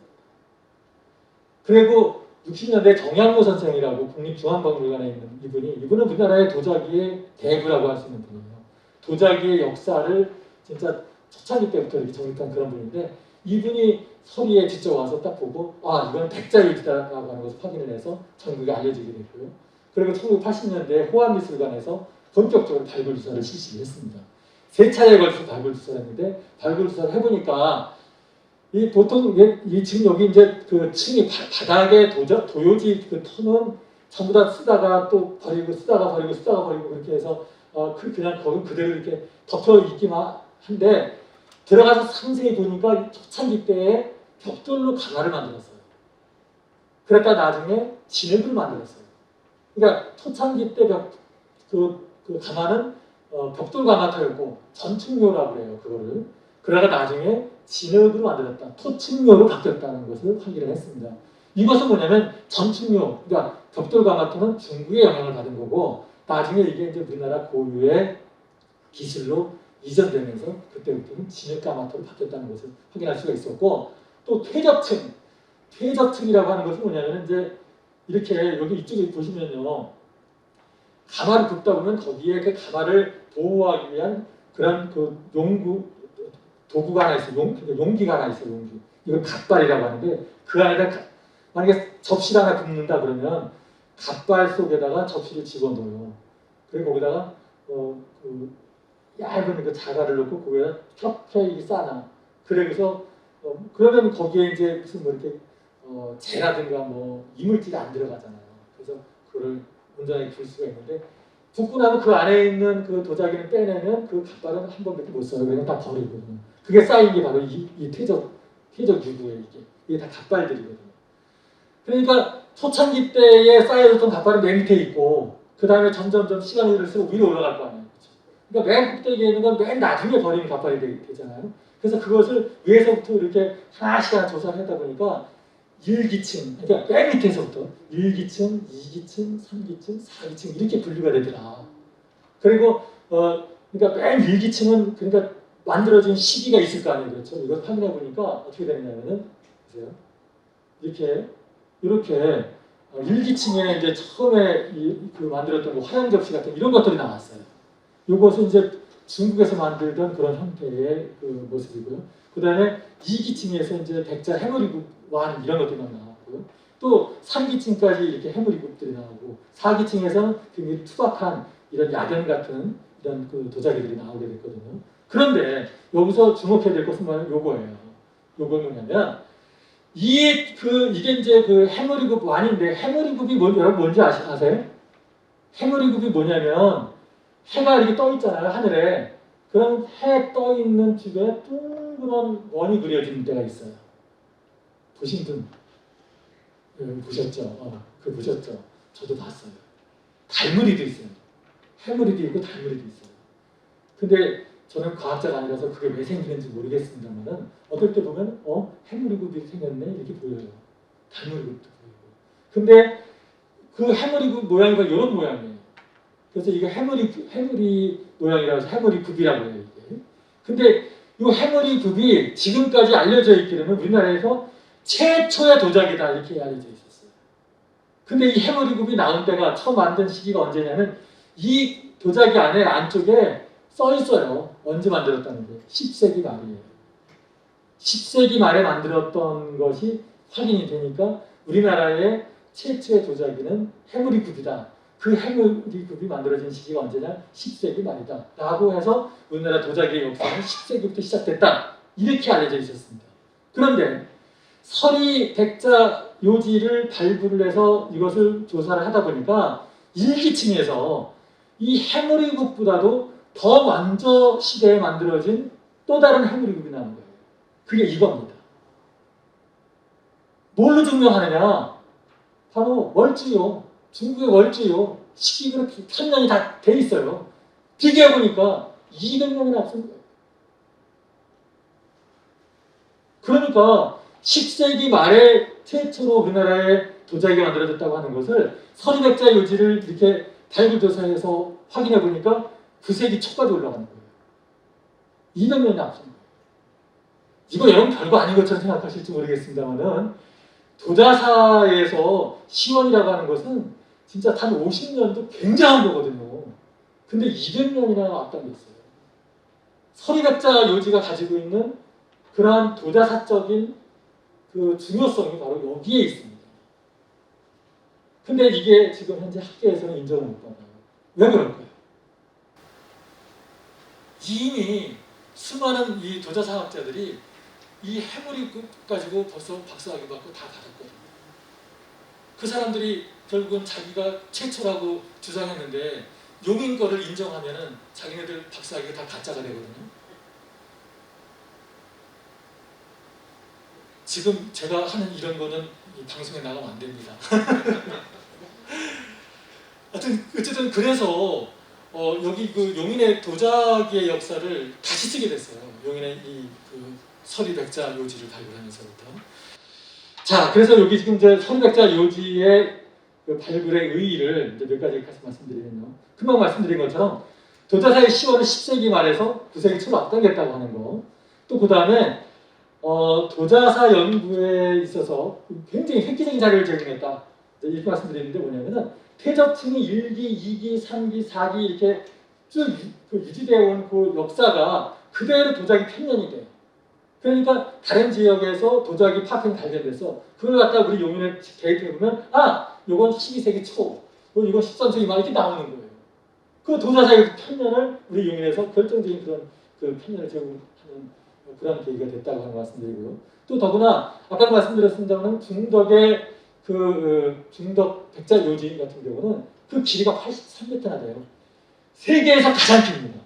S1: 그리고 60년대 정양모 선생이라고 국립중앙박물관에 있는 이분은 우리나라의 도자기의 대부라고 할 수 있는 분이에요. 도자기의 역사를 진짜 초창기 때부터 이렇게 정립한 그런 분인데 이분이 서리에 직접 와서 딱 보고 이건 백자유지다라고 하는 것을 확인을 해서 전국에 알려지게 됐고요. 그리고 1980년대에 호암미술관에서 본격적으로 발굴 조사를 실시를 했습니다. 3차례에 걸쳐서 발굴 조사를 했는데 발굴 조사를 해보니까 보통 지금 여기 이제 그 층이 바닥에 도요지 그 터는 전부 다 쓰다가 또 버리고 쓰다가 버리고 그렇게 해서 그냥 거기 그대로 이렇게 덮여 있기만 한데 들어가서 상세히 보니까 초창기 때에 벽돌로 가마를 만들었어요. 그랬다 나중에 진흙을 만들었어요. 그러니까 초창기 때 그 가마는 벽돌 가마터였고 전층료라고 해요. 그거를. 그러다가 나중에 진흙으로 만들었다. 토층료로 바뀌었다는 것을 확인을 했습니다. 이것은 뭐냐면 전층료, 그러니까 벽돌 가마터는 중국의 영향을 받은 거고 나중에 이게 이제 우리나라 고유의 기술로 이전되면서 그때부터는 진흙 가마터로 바뀌었다는 것을 확인할 수가 있었고 또 퇴적층이라고 하는 것은 뭐냐면 이제 이렇게 여기 이쪽에 보시면요. 가마를 굽다 보면 거기에 그 가마를 보호하기 위한 그런 도구가 하나 있어요. 용기가 하나 있어요. 용기. 이걸 갓발이라고 하는데 그 안에다 만약에 접시를 하나 굽는다 그러면 갓발 속에다가 접시를 집어넣어요. 그리고 거기다가 얇은 그 자갈을 넣고 거기에다 펴펴이 싸놔. 그래서 그러면 거기에 이제 무슨 뭐 이렇게 재라든가 뭐 이물질이 안 들어가잖아요. 그래서 그걸 온전하게 줄 수가 있는데 붓고 나면 그 안에 있는 그 도자기를 빼내면 그 갓발은 한 번밖에 못 써요. 그냥 다 버리거든요. 그게 쌓인 게 바로 이 퇴적 유구예요. 이게 다 갓발들이거든요. 그러니까 초창기 때에 쌓여졌던 갓발은 맨 밑에 있고 그 다음에 점점점 시간이 흐를수록 위로 올라갈 거 아니에요. 그러니까 맨 꼭대기에 있는 건 맨 나중에 버리는 갓발이 되잖아요. 그래서 그것을 위에서부터 이렇게 하나씩 조사를 하다 보니까 1기층, 그러니까 맨 밑에서부터 1기층, 2기층, 3기층, 4기층 이렇게 분류가 되더라. 그리고 그러니까 맨 1기층은 그러니까 만들어진 시기가 있을 거 아니에요, 그렇죠? 이걸 확인해 보니까 어떻게 되느냐면은 보세요, 이렇게 1기층에 이제 처음에 그 만들었던 뭐 화양 접시 같은 이런 것들이 나왔어요. 이것은 이제 중국에서 만들던 그런 형태의 그 모습이고요. 그 다음에 2기층에서 이제 백자 해머리국 완 이런 것들이 막 나왔고요. 또 3기층까지 이렇게 해머리국들이 나오고 4기층에서는 굉장히 투박한 이런 야경 같은 이런 그 도자기들이 나오게 됐거든요. 그런데 여기서 주목해야 될 것은 요거예요. 요건 뭐냐면 이게 이제 그 해머리국 완인데 해머리국이 여러분 뭔지 아세요? 해머리국이 뭐냐면 해가 이렇게 떠 있잖아요, 하늘에. 그럼 해 떠 있는 주변에 둥그런 원이 그려진 데가 있어요. 보신 분 보셨죠? 그 보셨죠? 저도 봤어요. 달무리도 있어요. 해무리도 있고 달무리도 있어요. 근데 저는 과학자가 아니라서 그게 왜 생기는지 모르겠습니다만은 어떨 때 보면 해무리국이 생겼네 이렇게 보여요. 달무리국도 보이고. 근데 그 해무리국 모양이 이런 모양이에요. 그래서 이게 해무리 모양이라서 해무리국이라고 해요. 이게. 근데 이 해무리국이 지금까지 알려져 있기로는 우리나라에서 최초의 도자기다 이렇게 알려져 있었어요. 근데 이 해머리굽이 나온 때가 처음 만든 시기가 언제냐면 이 도자기 안쪽에 써 있어요. 언제 만들었다는 게 10세기 말이에요. 10세기 말에 만들었던 것이 확인이 되니까 우리나라의 최초의 도자기는 해머리굽이다. 그 해머리굽이 만들어진 시기가 언제냐? 10세기 말이다. 라고 해서 우리나라 도자기의 역사는 10세기부터 시작됐다. 이렇게 알려져 있었습니다. 그런데 서리 백자 요지를 발굴을 해서 이것을 조사를 하다 보니까 1기층에서 이 해무리국보다도 더 먼저 시대에 만들어진 또 다른 해무리국이 나온 거예요. 그게 이겁니다. 뭘로 증명하느냐? 바로 월주요. 중국의 월주요. 시기가 편년이 다 돼 있어요. 비교해 보니까 200년이나 앞선 거예요. 그러니까 10세기 말에 최초로 우리나라에 도자기가 만들어졌다고 하는 것을 서리백자 요지를 이렇게 발굴조사해서 확인해 보니까 9세기 초까지 올라가는 거예요. 200년이 앞선 거예요. 이거 여러분 별거 아닌 것처럼 생각하실지 모르겠습니다만은 도자사에서 시원이라고 하는 것은 진짜 단 50년도 굉장한 거거든요. 근데 200년이나 앞당겼어요. 서리백자 요지가 가지고 있는 그러한 도자사적인 그 중요성이 바로 여기에 있습니다. 근데 이게 지금 현재 학계에서는 인정을 못 받아요. 왜 그럴까요? 이미 수많은 이 도자사학자들이 이 해물이 가지고 벌써 박사학위 받고 다 받았거든요. 그 사람들이 결국은 자기가 최초라고 주장했는데 용인 거를 인정하면은 자기네들 박사학위가 다 가짜가 되거든요. 지금 제가 하는 이런 거는 이 방송에 나가면 안 됩니다. 하여튼 어쨌든 그래서 여기 그 용인의 도자기의 역사를 다시 쓰게 됐어요. 용인의 이그 서리백자 요지를 발굴하면서부터. 자, 그래서 여기 지금 이제 서리백자 요지의 그 발굴의 의의를 이제 몇 가지 말씀드리면요. 금방 말씀드린 것처럼 도자사의 시원은 10세기 말에서 9세기 초로 앞당겼다고 하는 거. 또 그 다음에 도자사 연구에 있어서 굉장히 획기적인 자료를 제공했다. 이렇게 말씀드리는데 뭐냐면은 태저층이 1기, 2기, 3기, 4기 이렇게 쭉 유지되어 온 그 역사가 그대로 도자기 편년이 돼요. 그러니까 다른 지역에서 도자기 파편이 발견돼서 그걸 갖다 우리 용인에 대입해보면 이건 12세기 초, 이건 13세기 말 이렇게 나오는 거예요. 그 도자사의 편년을 우리 용인에서 결정적인 그런 그 편년을 제공하는 그런 계기가 됐다고 하는 말씀드리고요. 또 더구나 아까 말씀드렸습니다만 중덕의 중덕 백자 요지 같은 경우는 그 길이가 83m나 돼요. 세계에서 가장 깁니다.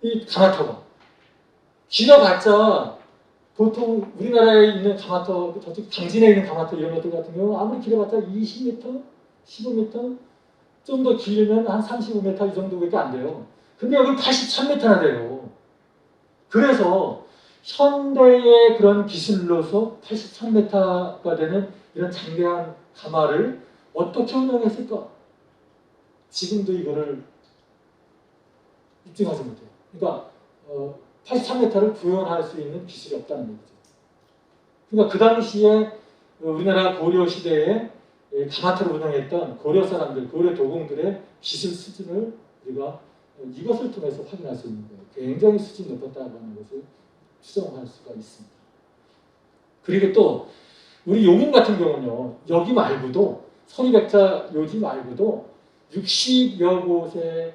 S1: 이 가마터가. 길어봤자 보통 우리나라에 있는 가마터, 저쪽 당진에 있는 가마터 이런 것들 같은 경우 아무리 길어봤자 20m, 15m, 좀 더 길면 한 35m 이 정도밖에 안 돼요. 근데 여기 83m나 돼요. 그래서 현대의 그런 기술로서 83m가 되는 이런 장대한 가마를 어떻게 운영했을까? 지금도 이거를 입증하지 못해요. 그러니까 83m를 구현할 수 있는 기술이 없다는 얘기죠. 그러니까 그 당시에 우리나라 고려 시대에 가마터를 운영했던 고려 사람들, 고려 도공들의 기술 수준을 우리가 이것을 통해서 확인할 수 있는 거예요. 굉장히 수준이 높았다고 하는 것을 추정할 수가 있습니다. 그리고 또 우리 용인 같은 경우는요. 여기 말고도 서리백자 요지 말고도 60여 곳에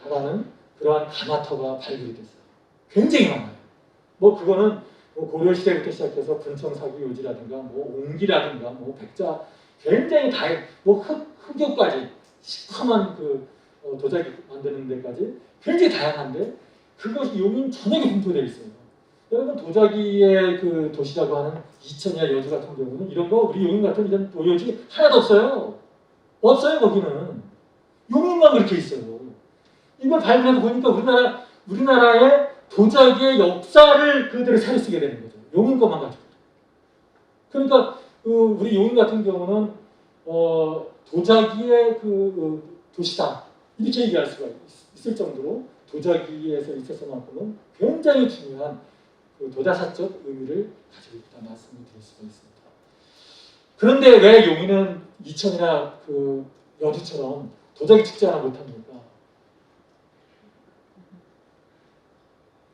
S1: 달하는 그러한 가마터가 발굴이 됐어요. 굉장히 많아요. 뭐 그거는 고려 시대부터 시작해서 분청사기 요지라든가 뭐 옹기라든가 뭐 백자 굉장히 흑요까지 시커먼 그 도자기 만드는 데까지 굉장히 다양한데 그것이 용인 전역에 분포되어 있어요. 여러분 도자기의 그 도시라고 하는 이천이나 여주 같은 경우는 이런 거 우리 용인 같은 이런 도요지 하나도 없어요. 없어요 거기는. 용인만 그렇게 있어요. 이걸 발견해서 보니까 우리나라의 도자기의 역사를 그대로 새로 쓰게 되는 거죠. 용인 것만 가지고. 그러니까 우리 용인 같은 경우는 도자기의 도시다 이렇게 얘기할 수가 있을 정도로 도자기에서 있어서만큼은 굉장히 중요한 그 도자사적 의미를 가지고 있다 말씀을 드릴 수가 있습니다. 그런데 왜 용인은 이천이나 그 여주처럼 도자기 축제 하나 못합니까?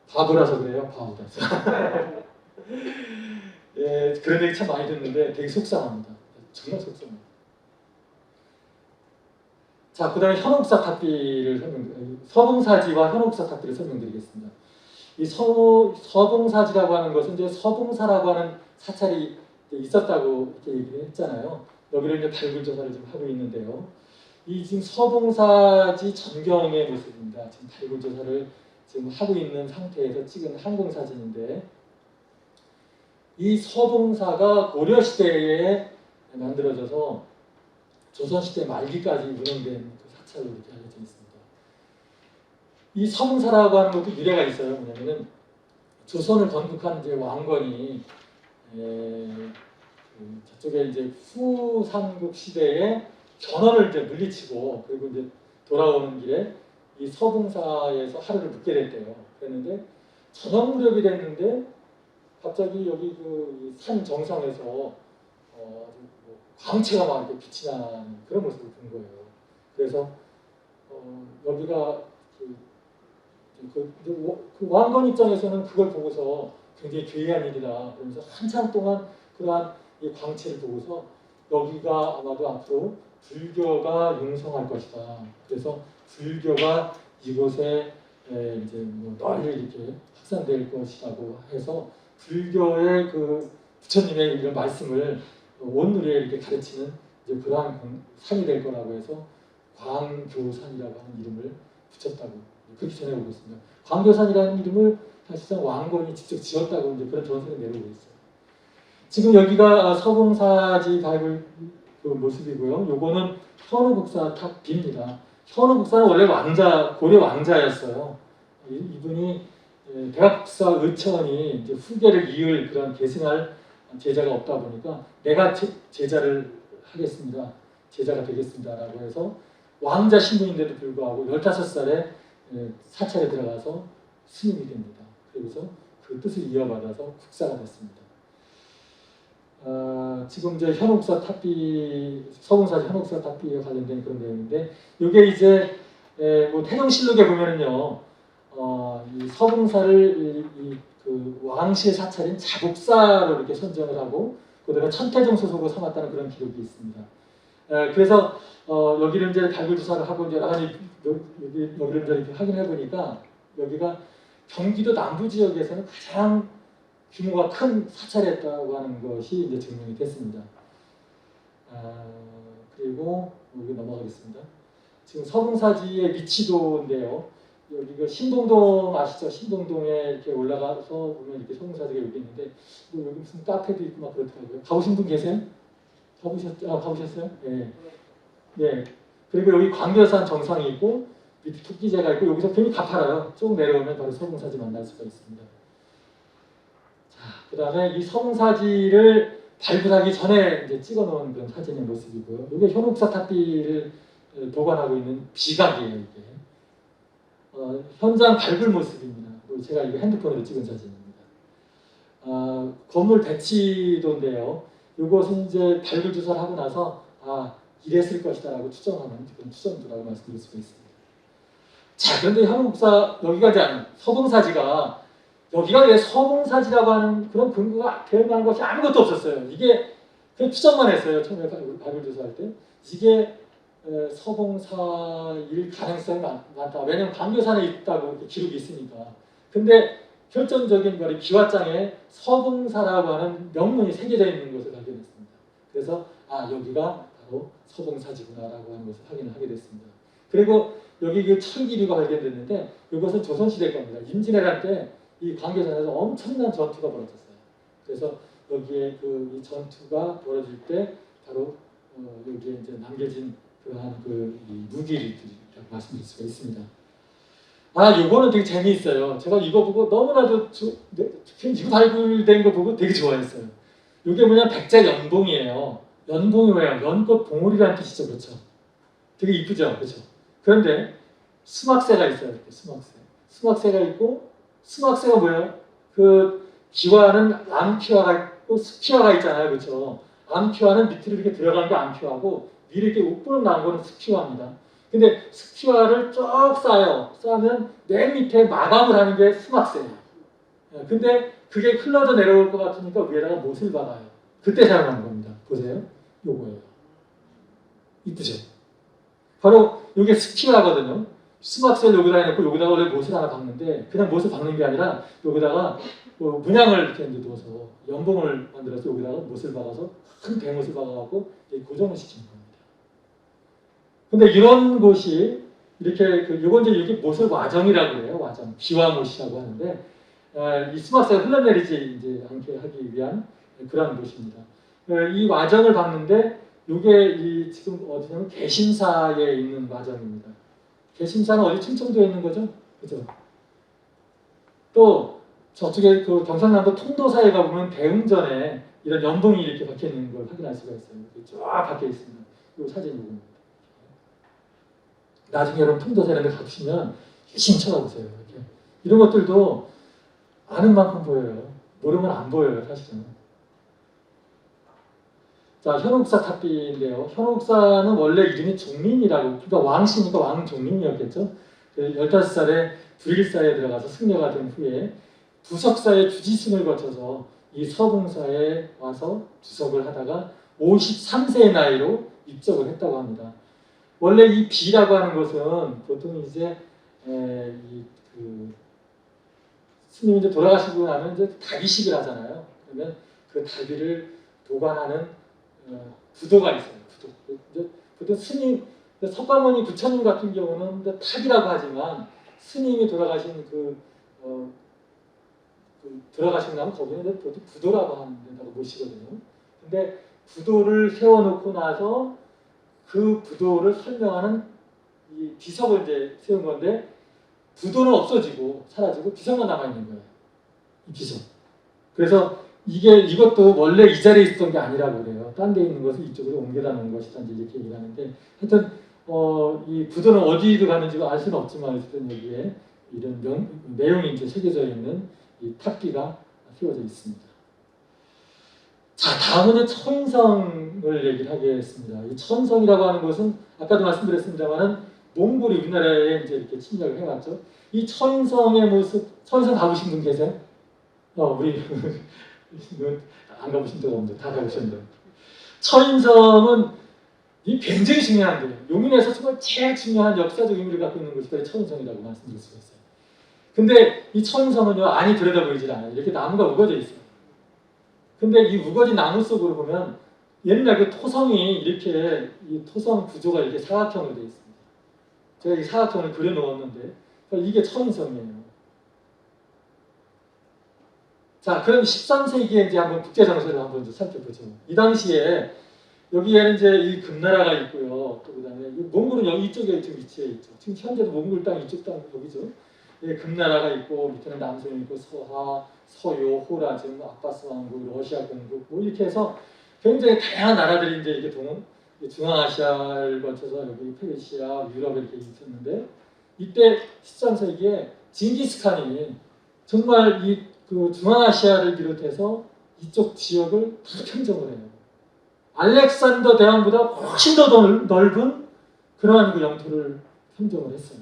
S1: 바보라서 그래요, 바보라서. 예, 그런 얘기 참 많이 듣는데 되게 속상합니다. 정말 속상합니다. 자, 그 다음에 현옥사탑비를 서봉사지와 현옥사탑비를 설명드리겠습니다. 이 서봉사지라고 하는 것은 이제 서봉사라고 하는 사찰이 있었다고 이렇게 얘기를 했잖아요. 여기를 이제 발굴 조사를 좀 하고 있는데요. 이 지금 서봉사지 전경의 모습입니다. 지금 발굴 조사를 지금 하고 있는 상태에서 찍은 항공 사진인데 이 서봉사가 고려 시대에 만들어져서 조선 시대 말기까지 운영된 그 사찰로 이렇게 알려져 있습니다. 이 서봉사라고 하는 것도 유래가 있어요. 뭐냐면은 조선을 건국한 이제 왕건이 저쪽에 이제 후삼국 시대에 전원을 이제 물리치고 그리고 이제 돌아오는 길에 이 서봉사에서 하루를 묵게 됐대요. 그랬는데 저녁 무렵이 됐는데 갑자기 여기 그 산 정상에서 아주 뭐 광채가 막 이렇게 빛이 나는 그런 모습을 본 거예요. 그래서 여기가 그 왕건 입장에서는 그걸 보고서 굉장히 괴이한 일이다. 그러면서 한참 동안 그러한 이 광채를 보고서 여기가 아마도 앞으로 불교가 융성할 것이다. 그래서 불교가 이곳에 이제 뭐 널리 이렇게 확산될 것이라고 해서 불교의 그 부처님의 이런 말씀을 온누리에 이렇게 가르치는 이제 그러한 산이 될 거라고 해서 광교산이라고 하는 이름을 붙였다고 그렇게 전해오고 있습니다. 광교산이라는 이름을 사실상 왕건이 직접 지었다고 이제 그런 전설이 내려오고 있어요. 지금 여기가 서봉사지 바이블 그 모습이고요. 요거는 현우국사 탑 B입니다. 현우국사는 원래 왕자, 고려 왕자였어요. 이분이 대학국사 의처원이 이제 후계를 이을 그런 계승할 제자가 없다 보니까 내가 제자를 하겠습니다. 제자가 되겠습니다라고 해서 왕자 신분인데도 불구하고 15살에 사찰에 들어가서 스님이 됩니다. 그래서 그 뜻을 이어받아서 국사가 됐습니다. 지금 이제 현옥사 탑비, 서봉사지 현옥사 탑비에 관련된 그런 내용인데, 이게 이제 뭐 태종실록에 보면은요, 이 서봉사를 그 왕실 사찰인 자국사로 이렇게 선정을 하고, 그다음에 천태종 소속으로 삼았다는 그런 기록이 있습니다. 그래서 여기를 이제 발굴 조사를 하고 이제 여러 가지 여기를 이제 이렇게 확인해 보니까 여기가 경기도 남부 지역에서는 가장 규모가 큰 사찰이었다고 하는 것이 이제 증명이 됐습니다. 그리고 여기 넘어가겠습니다. 지금 서봉사지의 미치도인데요. 여기가 신동동 아시죠? 신동동에 이렇게 올라가서 보면 이렇게 서봉사지가 여기 있는데 뭐 여기 무슨 카페도 있고 막 그렇더라고요. 가보신 분 계세요? 가보셨어요? 네. 네. 그리고 여기 광교산 정상이 있고 밑에 토끼제가 있고 여기서 괜히 가파라요. 쭉 내려오면 바로 서봉사지 만날 수가 있습니다. 자, 그 다음에 이 서봉사지를 발굴하기 전에 이제 찍어놓은 그런 사진의 모습이고요. 이게 현옥사 탑비를 보관하고 있는 비각이에요. 이게 현장 발굴 모습입니다. 제가 이거 핸드폰으로 찍은 사진입니다. 건물 배치도인데요. 이것은 이제 발굴 조사를 하고 나서 이랬을 것이다라고 추정하는 그런 추정도라고 말씀드릴 수가 있습니다. 자, 그런데 현옥사 여기가 이제 서봉사지가 여기가 왜 서봉사지라고 하는 그런 근거가 될 만한 것이 아무것도 없었어요. 이게 그냥 추정만 했어요. 처음에 발굴 조사할 때 이게 서봉사일 가능성이 많다. 왜냐하면 광교산에 있다고 이렇게 기록이 있으니까. 근데 결정적인 거리 기와장에 서봉사라고 하는 명문이 새겨져 있는 것을 발견했습니다. 그래서 여기가 바로 서봉사지구나라고 하는 것을 확인을 하게 됐습니다. 그리고 여기 그 철기류가 발견됐는데 이것은 조선시대 겁니다. 임진왜란 때 이 광교산에서 엄청난 전투가 벌어졌어요. 그래서 여기에 이 전투가 벌어질 때 바로 여기에 이제 남겨진 그러한 이 무기들이라고 말씀드릴 수가 있습니다. 이거는 되게 재미있어요. 제가 이거 보고 너무나도 이거 발굴된 거 보고 되게 좋아했어요. 이게 뭐냐 백제 연봉이에요. 연봉이 뭐예요? 연꽃 봉오리라는 뜻이죠, 그렇죠? 되게 이쁘죠, 그렇죠? 그런데 수막새가 있어요, 이렇게 수막새. 수막새가 있고 수막새가 뭐예요? 그 기와는 암피화가 있고 수피화가 있잖아요, 그렇죠? 암피화는 밑으로 이렇게 들어간 게 암피화고 위로 이렇게 웃부름 나온 거는 수피화입니다. 근데 수피화를 쭉 쌓으면 맨 밑에 마감을 하는 게 수막새예요. 근데 그게 흘러져 내려올 것 같으니까 위에다가 못을 박아요. 그때 사용하는 겁니다. 보세요. 요거예요. 이쁘죠? 바로 이게 수피화거든요. 수막새를 여기다 해놓고 여기다가 원래 못을 하나 박는데 그냥 못을 박는 게 아니라 여기다가 문양을 이렇게 넣어서 연봉을 만들어서 여기다가 못을 박아서 큰 대못을 박아갖고 고정을 시키는 겁니다. 근데 이런 곳이 이렇게 이건 이제 여기 못을 와정이라고 해요. 와정, 비와못이라고 하는데 이 수막새가 흘러내리지 이제 않게 하기 위한 그런 곳입니다. 이 와정을 박는데 이게 지금 어디냐면 개심사에 있는 와정입니다. 개심사는 어디 충청도에 있는 거죠? 그죠? 또 저쪽에 그 경상남도 통도사에 가보면 대웅전에 이런 연봉이 이렇게 박혀 있는 걸 확인할 수가 있어요. 이렇게 쫙 박혀 있습니다. 이 사진이 보입니다. 나중에 여러분 통도사 이런 데 가보시면 열심히 쳐다보세요. 이렇게. 이런 것들도 아는 만큼 보여요. 모르면 안 보여요, 사실은. 자, 현혹사 탑비인데요. 현혹사는 원래 이름이 종민이라고, 그러니까 왕씨니까 왕종민이었겠죠. 15살에 불일사에 들어가서 승려가 된 후에 부석사의 주지승을 거쳐서 이 서봉사에 와서 주석을 하다가 53세의 나이로 입적을 했다고 합니다. 원래 이 비라고 하는 것은 보통 이제 스님이 이제 돌아가시고 나면 이제 다비식을 하잖아요. 그러면 그 다비를 보관하는 부도가 있어요. 부도. 보통 스님, 석가모니 부처님 같은 경우는 탑이라고 하지만 스님이 돌아가신 돌아가시고 나면 거기는 보통 부도라고 하는 데다가 모시거든요. 근데 부도를 세워놓고 나서 그 부도를 설명하는 이 비석을 이제 세운 건데 부도는 없어지고 사라지고 비석만 남아 있는 거예요. 이 비석. 그래서 이것도 원래 이 자리에 있었던 게 아니라고 그래요. 딴 데 있는 것을 이쪽으로 옮겨다 놓은 것이다 이제 이렇게 얘기를 하는데 하여튼 이 부도는 어디로 가는지 알 수는 없지만 어쨌든 여기에 이런 내용이 이제 새겨져 있는 이 탑비가 세워져 있습니다. 자, 다음은 천성을 얘기를 하겠습니다. 이 천성이라고 하는 것은 아까도 말씀드렸습니다만은 몽골이 우리나라에 이제 이렇게 침략을 해왔죠. 이 천성의 모습, 천성 가보신 분 계세요? 우리 안 가보신 적 없는데 다 가보셨는데. 천성은 이 굉장히 중요한데요. 용인에서 정말 제일 중요한 역사적 의미를 갖고 있는 것이 바로 천성이라고 말씀드릴 수가 있어요. 근데 이 천성은요, 안이 들여다 보이질 않아요. 이렇게 나무가 우거져 있어요. 근데 이 우거진 나무 속으로 보면 옛날 그 토성이 이렇게 이 토성 구조가 이렇게 사각형으로 되어 있습니다. 제가 이 사각형을 그려 놓았는데 이게 천성이에요. 자, 그럼 13세기에 이제 한번 국제 정세를 한번 이제 살펴보죠. 이 당시에 여기에는 이제 이 금나라가 있고요. 또 그다음에 몽골은 여기 이쪽에 지금 위치해 있죠. 지금 현재도 몽골 땅 이쪽 땅 여기죠. 예, 금나라가 있고 밑에는 남성이 있고 서하, 서요, 호라즘, 아바스 왕국, 러시아 공국 뭐 이렇게 해서 굉장히 다양한 나라들이 이제 이렇게 중앙아시아를 거쳐서 여기 페르시아, 유럽에 이렇게 있었는데 이때 13세기에 징기스칸이 정말 그 중앙아시아를 비롯해서 이쪽 지역을 다 평정을 해요. 알렉산더 대왕보다 훨씬 더 넓은 그러한 그 영토를 평정을 했어요.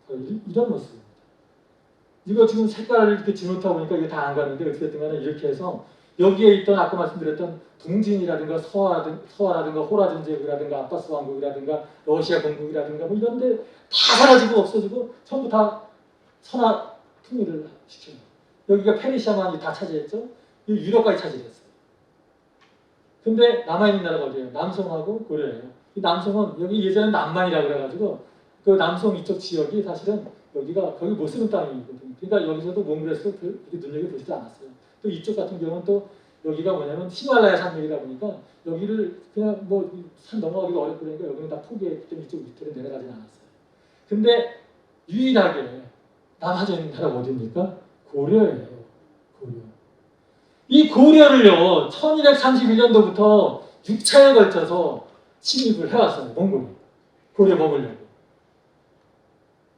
S1: 이런 모습입니다. 이거 지금 색깔을 이렇게 지놓다 보니까 이게 다 안 가는데 어쨌든 간에 이렇게 해서 여기에 있던 아까 말씀드렸던 동진이라든가 서하라든가 호라즘 제국이라든가 아바스 왕국이라든가 러시아 공국이라든가 뭐 이런 데 다 사라지고 없어지고 전부 다 천하 통일을 시켜요. 여기가 페르시아만이 다 차지했죠. 유럽까지 차지했어요. 근데 남아있는 나라가 어디예요? 남송하고 고려예요. 이 남송은 여기 예전에 남만이라고 그래가지고 그 남송 이쪽 지역이 사실은 여기가 거기 못 쓰는 땅이거든요. 그러니까 여기서도 몽골에서 그렇게 눈여겨보지도 않았어요. 또 이쪽 같은 경우는 또 여기가 뭐냐면 히말라야 산맥이다 보니까 여기를 그냥 뭐 산 넘어가기가 어렵고 그러니까 여기는 다 포기했기 때문에 이쪽 밑으로 내려가지는 않았어요. 근데 유일하게 남아져 있는 나라가 어디입니까? 고려예요. 고려. 이 고려를요, 1231년도부터 6차에 걸쳐서 침입을 해왔어요. 몽골이. 고려 먹으려고.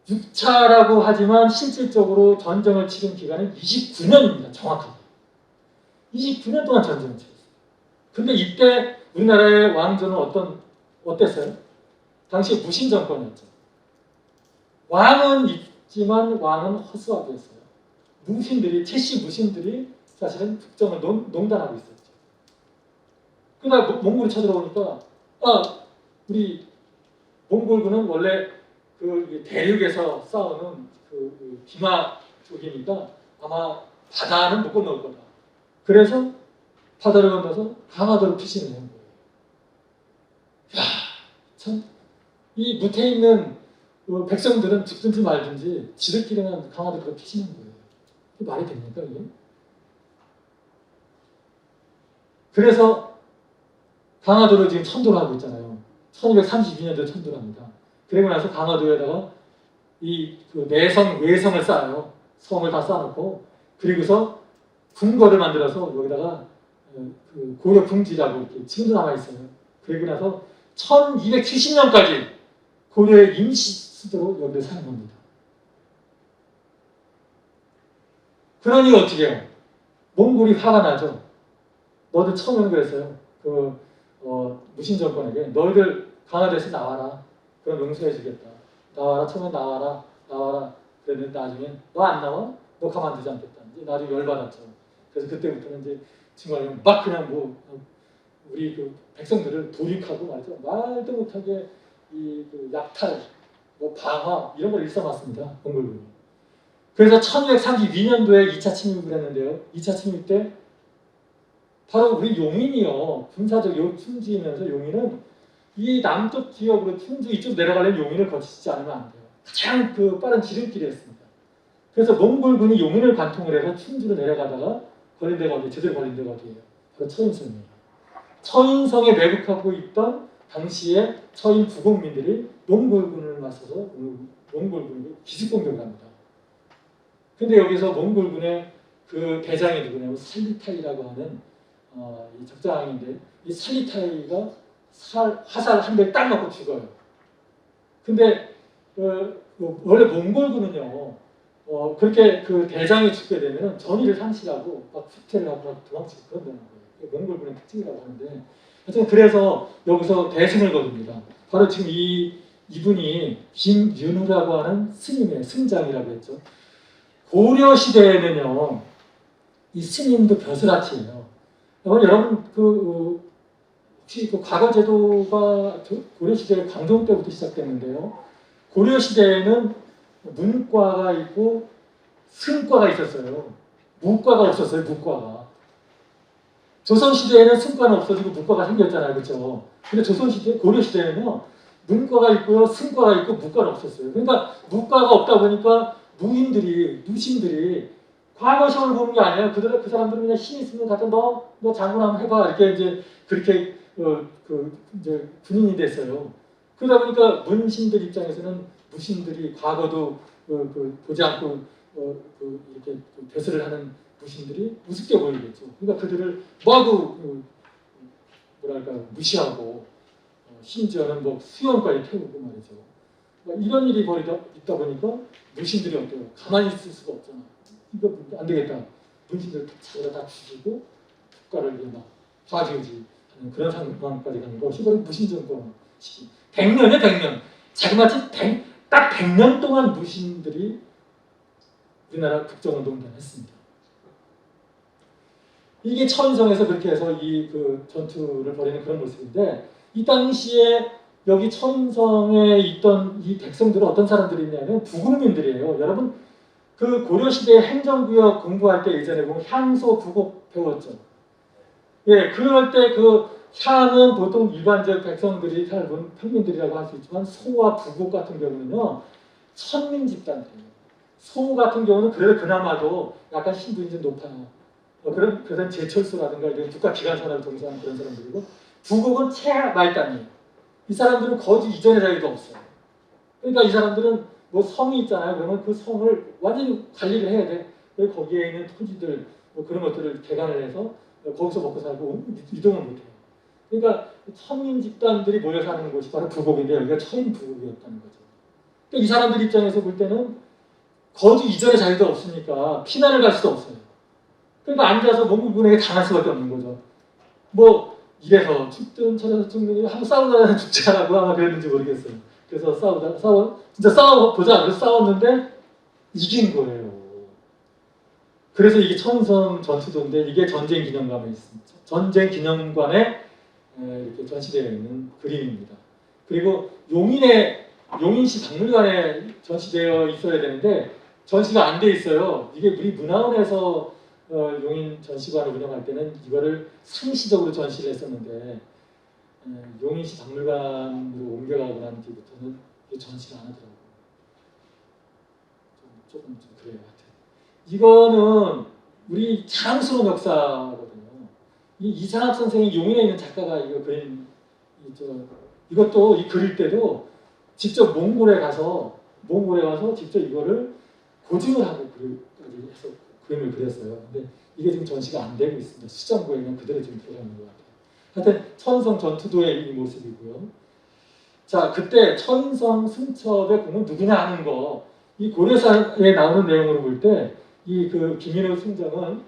S1: 6차라고 하지만 실질적으로 전쟁을 치른 기간은 29년입니다. 정확하게. 29년 동안 전쟁을 치렀어요. 근데 이때 우리나라의 왕조는 어땠어요? 당시 무신 정권이었죠. 왕은 있지만 왕은 허수아비였어요. 최씨 무신들이 사실은 국정을 농단하고 있었죠. 그러다 몽골이 쳐들어오니까 우리 몽골군은 원래 그 대륙에서 싸우는 그 비마 쪽이니까 아마 바다는 못 건너올 거다. 그래서 바다를 건너서 강화도를 피신을 한 거예요. 야, 참 이 무태에 있는 그 백성들은 죽든지 말든지 지들끼리는 강화도를 피신한 거예요. 말이 됩니까 이게? 그래서 강화도를 지금 천도를 하고 있잖아요. 1232년도에 천도를 합니다. 그리고 나서 강화도에다가 그 내성, 외성을 쌓아요. 성을 다 쌓아놓고 그리고서 궁궐을 만들어서 여기다가 그 고려 궁지라고 이렇게 지금도 남아 있어요. 그리고 나서 1270년까지 고려의 임시 수도로 여기를 사용합니다. 그러니 어떻게 해요? 몽골이 화가 나죠. 너들 처음에는 그랬어요. 무신 정권에게 너희들 강화도에서 나와라. 그럼 용서해주겠다. 나와라. 처음에 나와라. 그랬는데 나중에 너 안 나와? 너 가만두지 않겠다. 이제 나중에 열받았죠. 그래서 그때부터는 이제 정말 막 그냥 우리 그 백성들을 도륙하고 말이죠. 말도 못하게 그 약탈, 방화 이런 걸 일삼았습니다. 몽골군이. 그래서 1232년도에 2차 침입을 했는데요. 2차 침입 때 바로 우리 용인이요. 군사적 충지이면서 용인은 이 남쪽 지역으로 충주 이쪽 내려가려면 용인을 거치지 않으면 안 돼요. 가장 그 빠른 지름길이었습니다. 그래서 몽골군이 용인을 관통을 해서 충주로 내려가다가 걸린 데가 어디, 제대로 걸린 데가 어디예요? 바로 처인성이에요. 처인성에 매국하고 있던 당시에 처인 부국민들이 몽골군을 맞서서 몽골군을 기습공격을 합니다. 근데 여기서 몽골군의 그 대장이 누구냐면 살리타이라고 하는 이 적장인데 이 살리타이가 화살 한 대 딱 맞고 죽어요. 근데 원래 몽골군은요 그렇게 그 대장이 죽게 되면 전의를 상실하고 막 후퇴를 하고 막 도망치고 그런다는 거예요. 몽골군의 특징이라고 하는데 하여튼 그래서 여기서 대승을 거둡니다. 바로 지금 이분이 김윤우라고 하는 스님의 승장이라고 했죠. 고려 시대에는요 이 스님도 벼슬아치예요. 여러분 혹시 그 과거 제도가 고려 시대 광종 때부터 시작됐는데요. 고려 시대에는 문과가 있고 승과가 있었어요. 무과가 없었어요. 무과가. 조선 시대에는 승과는 없어지고 무과가 생겼잖아요, 그렇죠? 근데 조선 시대, 고려 시대에는요 문과가 있고요, 승과가 있고 무과는 없었어요. 그러니까 무과가 없다 보니까 무신들이 과거 시험을 보는 게 아니에요. 그 사람들은 그냥 힘 있으면 가서 너 장군 한번 해봐 이렇게 이제 그렇게 이제 군인이 됐어요. 그러다 보니까 문신들 입장에서는 무신들이 과거도 보지 않고 이렇게 배설을 하는 무신들이 우습게 보이겠죠. 그러니까 그들을 마구 뭐랄까 무시하고 심지어는 수용까지 태우고 말이죠. 이런 일이 있다 보니까 무신들이 어때요? 가만히 있을 수가 없잖아. 이거 안 되겠다. 문신들 다 죽이고 국가를 위해 막 좌지우지 하는 그런 상황까지 가는 것이 바로 무신정권 시기. 100년이요, 100년. 자그마치 딱 100년 동안 무신들이 우리나라 국정운동을 했습니다. 이게 처인성에서 그렇게 해서 그 전투를 벌이는 그런 모습인데 이 당시에 여기 처인성에 있던 이 백성들은 어떤 사람들이 있냐면 부국민들이에요. 여러분 그 고려시대 행정구역 공부할 때 예전에 보면 향소 부국 배웠죠. 예, 그럴 때 그 향은 보통 일반적 백성들이 살고 평민들이라고 할 수 있지만 소와 부국 같은 경우는요 천민 집단이에요. 소 같은 경우는 그래도 그나마도 약간 신분이 좀 높아요. 그런 제철소라든가 이런 국가기관산업을 종사하는 그런 사람들이고 부국은 최말단이에요. 이 사람들은 거주 이전의 자유도 없어요. 그러니까 이 사람들은 성이 있잖아요. 그러면 그 성을 완전히 관리를 해야 돼. 그리고 거기에 있는 토지들 그런 것들을 개간을 해서 거기서 먹고 살고 이동을 못해요. 그러니까 천민 집단들이 모여 사는 곳이 바로 부국인데 여기가 처인 부국이었다는 거죠. 그러니까 이 사람들 입장에서 볼 때는 거주 이전의 자유도 없으니까 피난을 갈 수도 없어요. 그러니까 앉아서 몽골군에게 당할 수밖에 없는 거죠. 이래서 죽든 저래서 죽든 한번 싸우다가 죽자라고 아마 그랬는지 모르겠어요. 그래서 진짜 싸워보자. 그래서 싸웠는데 이긴 거예요. 그래서 이게 처인성 전투도인데 이게 전쟁 기념관에 있습니다. 전쟁 기념관에 이렇게 전시되어 있는 그림입니다. 그리고 용인시 박물관에 전시되어 있어야 되는데 전시가 안 돼 있어요. 이게 우리 문화원에서 용인 전시관을 운영할 때는 이거를 상시적으로 전시를 했었는데 용인시 박물관으로 옮겨가고 난 뒤부터는 전시를 안 하더라고요. 조금 그래요. 이거는 우리 장수로 역사거든요. 이상학 선생이 용인에 있는 작가가 이거 그린 이것도 그릴 때도 직접 몽골에 가서 직접 이거를 고증을 하고 해서 그림을 그렸어요. 근데 이게 지금 전시가 안 되고 있습니다. 시정부에는 그대로 지금 들어가는 것 같아요. 하여튼 천성 전투도의 이 모습이고요. 자, 그때 천성 승첩의 공은 누구냐 하는 거, 이 고려사에 나오는 내용으로 볼 때 이 그 김인호 승정은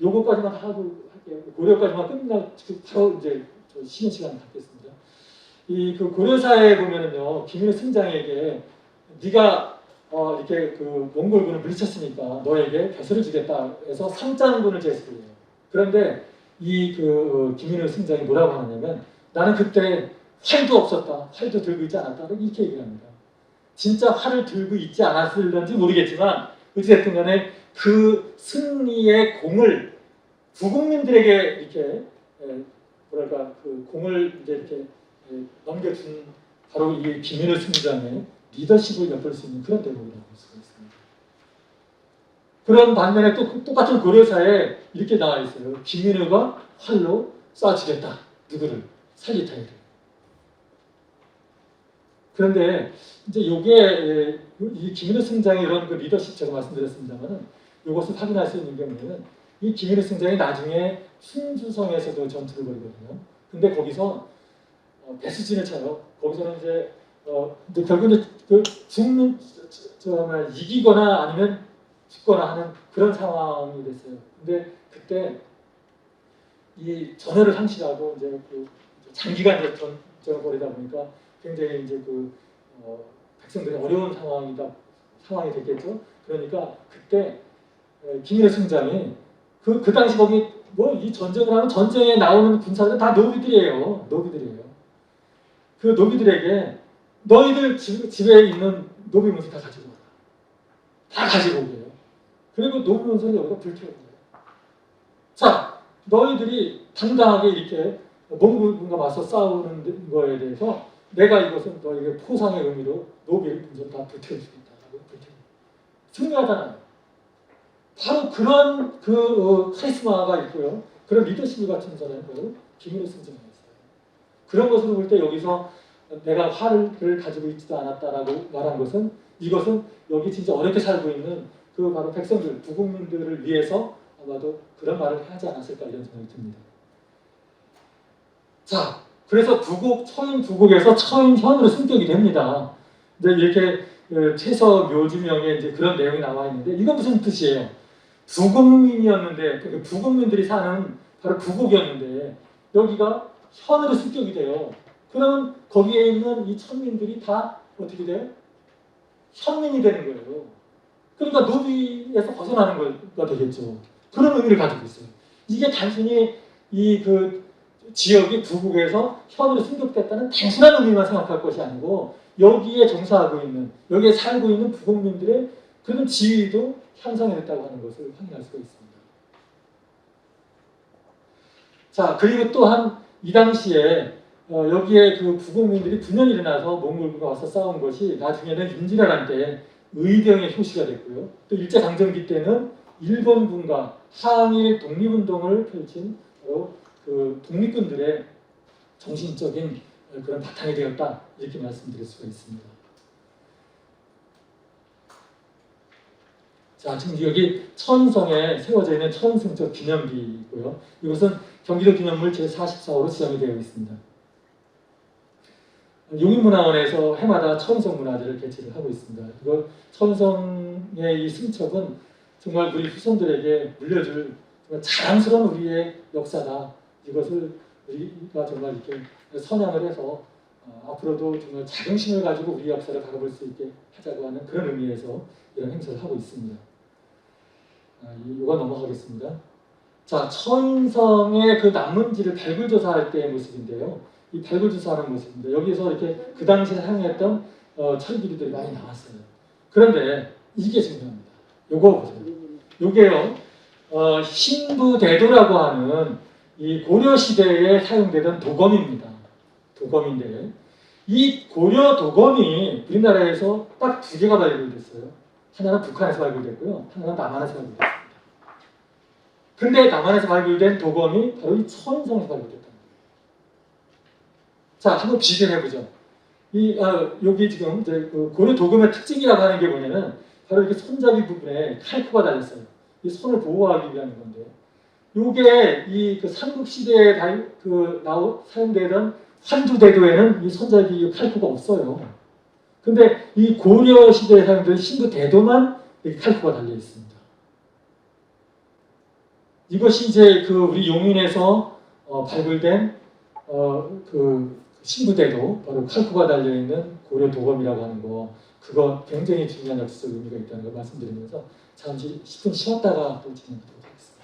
S1: 요거까지만 하고 할게요. 고려까지만 끝나고 바로 이제 쉬는 시간 갖겠습니다. 이 그 고려사에 보면은요, 김인호 승장에게 네가 이렇게 그 몽골군을 물리쳤으니까 너에게 벼슬을 주겠다 해서 상장군을 제수를 해요. 그런데 이 그 김인호 승장이 뭐라고 하냐면 나는 그때 활도 없었다, 활도 들고 있지 않았다 이렇게 얘기를 합니다. 진짜 활을 들고 있지 않았을런지 모르겠지만 어찌됐든 간에 그 승리의 공을 부국민들에게 이렇게 뭐랄까 그 공을 이제 이렇게 넘겨준 바로 이 김인호 승장의 리더십을 엿볼 수 있는 그런 대목이라고 볼 수가 있습니다. 그런 반면에 또 똑같은 고려사에 이렇게 나와 있어요. 김인호가 활로 쏴주겠다. 누구를? 살리타이를. 그런데 이제 요게 이 김인호 승장의 이런 그 리더십 제가 말씀드렸습니다만은 이것을 확인할 수 있는 경우에는 이 김인호 승장이 나중에 순주성에서도 전투를 벌이거든요. 근데 거기서 배수진을 쳐요. 거기서는 이제 결국은 그 죽는 이기거나 아니면 죽거나 하는 그런 상황이 됐어요. 근데 그때 이 전열을 상실하고 이제 그 장기간 이제 전쟁을 벌이다 보니까 굉장히 이제 그 백성들이 어려운 상황이 됐겠죠. 그러니까 그때 김인호 승장이 그 당시 거기 뭐 이 전쟁을 하면 전쟁에 나오는 군사들은 다 노비들이에요. 그 노비들에게 너희들 집에 있는 노비 문서 다 가지고 와라. 다 가지고 오게요. 그리고 노비 문서를 여기다 불태워요. 자, 너희들이 당당하게 이렇게 몽골군과 맞서 싸우는 거에 대해서 내가 이것은 너에게 포상의 의미로 노비 문서를 다 불태워주겠다라고 불태워. 중요하잖아요. 바로 그런 카리스마가 있고요. 그런 리더십을 갖춘 사람이 바로 김인호 승장이었어요. 그런 것으로 볼 때 여기서 내가 활을 가지고 있지도 않았다라고 말한 것은 이것은 여기 진짜 어렵게 살고 있는 그 바로 백성들, 부국민들을 위해서 아마도 그런 말을 하지 않았을까 이런 생각이 듭니다. 자, 그래서 처인 부국에서 처인현으로 승격이 됩니다. 이제 이렇게 최서 묘지명에 이제 그런 내용이 나와 있는데 이건 무슨 뜻이에요? 부국민이었는데 부국민들이 사는 바로 부국이었는데 여기가 현으로 승격이 돼요. 그러면 거기에 있는 이 천민들이 다 어떻게 돼요? 현민이 되는 거예요. 그러니까 노비에서 벗어나는 거가 되겠죠. 그런 의미를 가지고 있어요. 이게 단순히 이 그 지역이 부국에서 현으로 승격됐다는 단순한 의미만 생각할 것이 아니고 여기에 종사하고 있는, 여기에 살고 있는 부국민들의 그런 지위도 향상이 됐다고 하는 것을 확인할 수가 있습니다. 자, 그리고 또한 이 당시에 여기에 그 부국민들이 분연이 일어나서 몽골군과 와서 싸운 것이 나중에는 임진왜란 때 의병의 효시가 됐고요. 또 일제강점기 때는 일본군과 항일 독립운동을 펼친 그 독립군들의 정신적인 그런 바탕이 되었다 이렇게 말씀드릴 수가 있습니다. 자, 지금 여기 천성에 세워져 있는 천승적 기념비이고요. 이것은 경기도 기념물 제44호로 지정이 되어 있습니다. 용인문화원에서 해마다 천성 문화제를 개최를 하고 있습니다. 그리고 천성의 이 승첩은 정말 우리 후손들에게 물려줄 정말 자랑스러운 우리의 역사다. 이것을 우리가 정말 이렇게 선양을 해서 앞으로도 정말 자긍심을 가지고 우리 역사를 바라볼 수 있게 하자고 하는 그런 의미에서 이런 행사를 하고 있습니다. 이거 넘어가겠습니다. 자, 천성의 그 남문지를 발굴조사할 때의 모습인데요. 이 발굴조사하는 모습입니다. 여기서 이렇게 그 당시에 사용했던 철기류들이 많이 나왔어요. 그런데 이게 중요합니다. 요거 보세요. 요게요, 신부대도라고 하는 이 고려 시대에 사용되던 도검입니다. 도검인데 이 고려 도검이 우리나라에서 딱 두 개가 발굴됐어요. 하나는 북한에서 발굴됐고요. 하나는 남한에서 발굴됐습니다. 근데 남한에서 발굴된 도검이 바로 이 천성에서 발굴됐다는 거예요. 자, 한번 비교를 해보죠. 여기 지금 이제 그 고려 도검의 특징이라고 하는 게 뭐냐면 바로 이렇게 손잡이 부분에 칼코가 달렸어요. 이 손을 보호하기 위한 건데, 요게 이 그 삼국 시대에 사용되던 환두대도에는 이 손잡이 칼코가 없어요. 근데 이 고려 시대에 사용된 신부대도만 여기 칼코가 달려 있습니다. 이것이 이제 그 우리 용인에서 발굴된 그 신부대도 바로 칼코가 달려 있는 고려 도검이라고 하는 거, 그거 굉장히 중요한 역사적 의미가 있다는 걸 말씀드리면서 잠시 10분 쉬었다가 또 진행하도록 하겠습니다.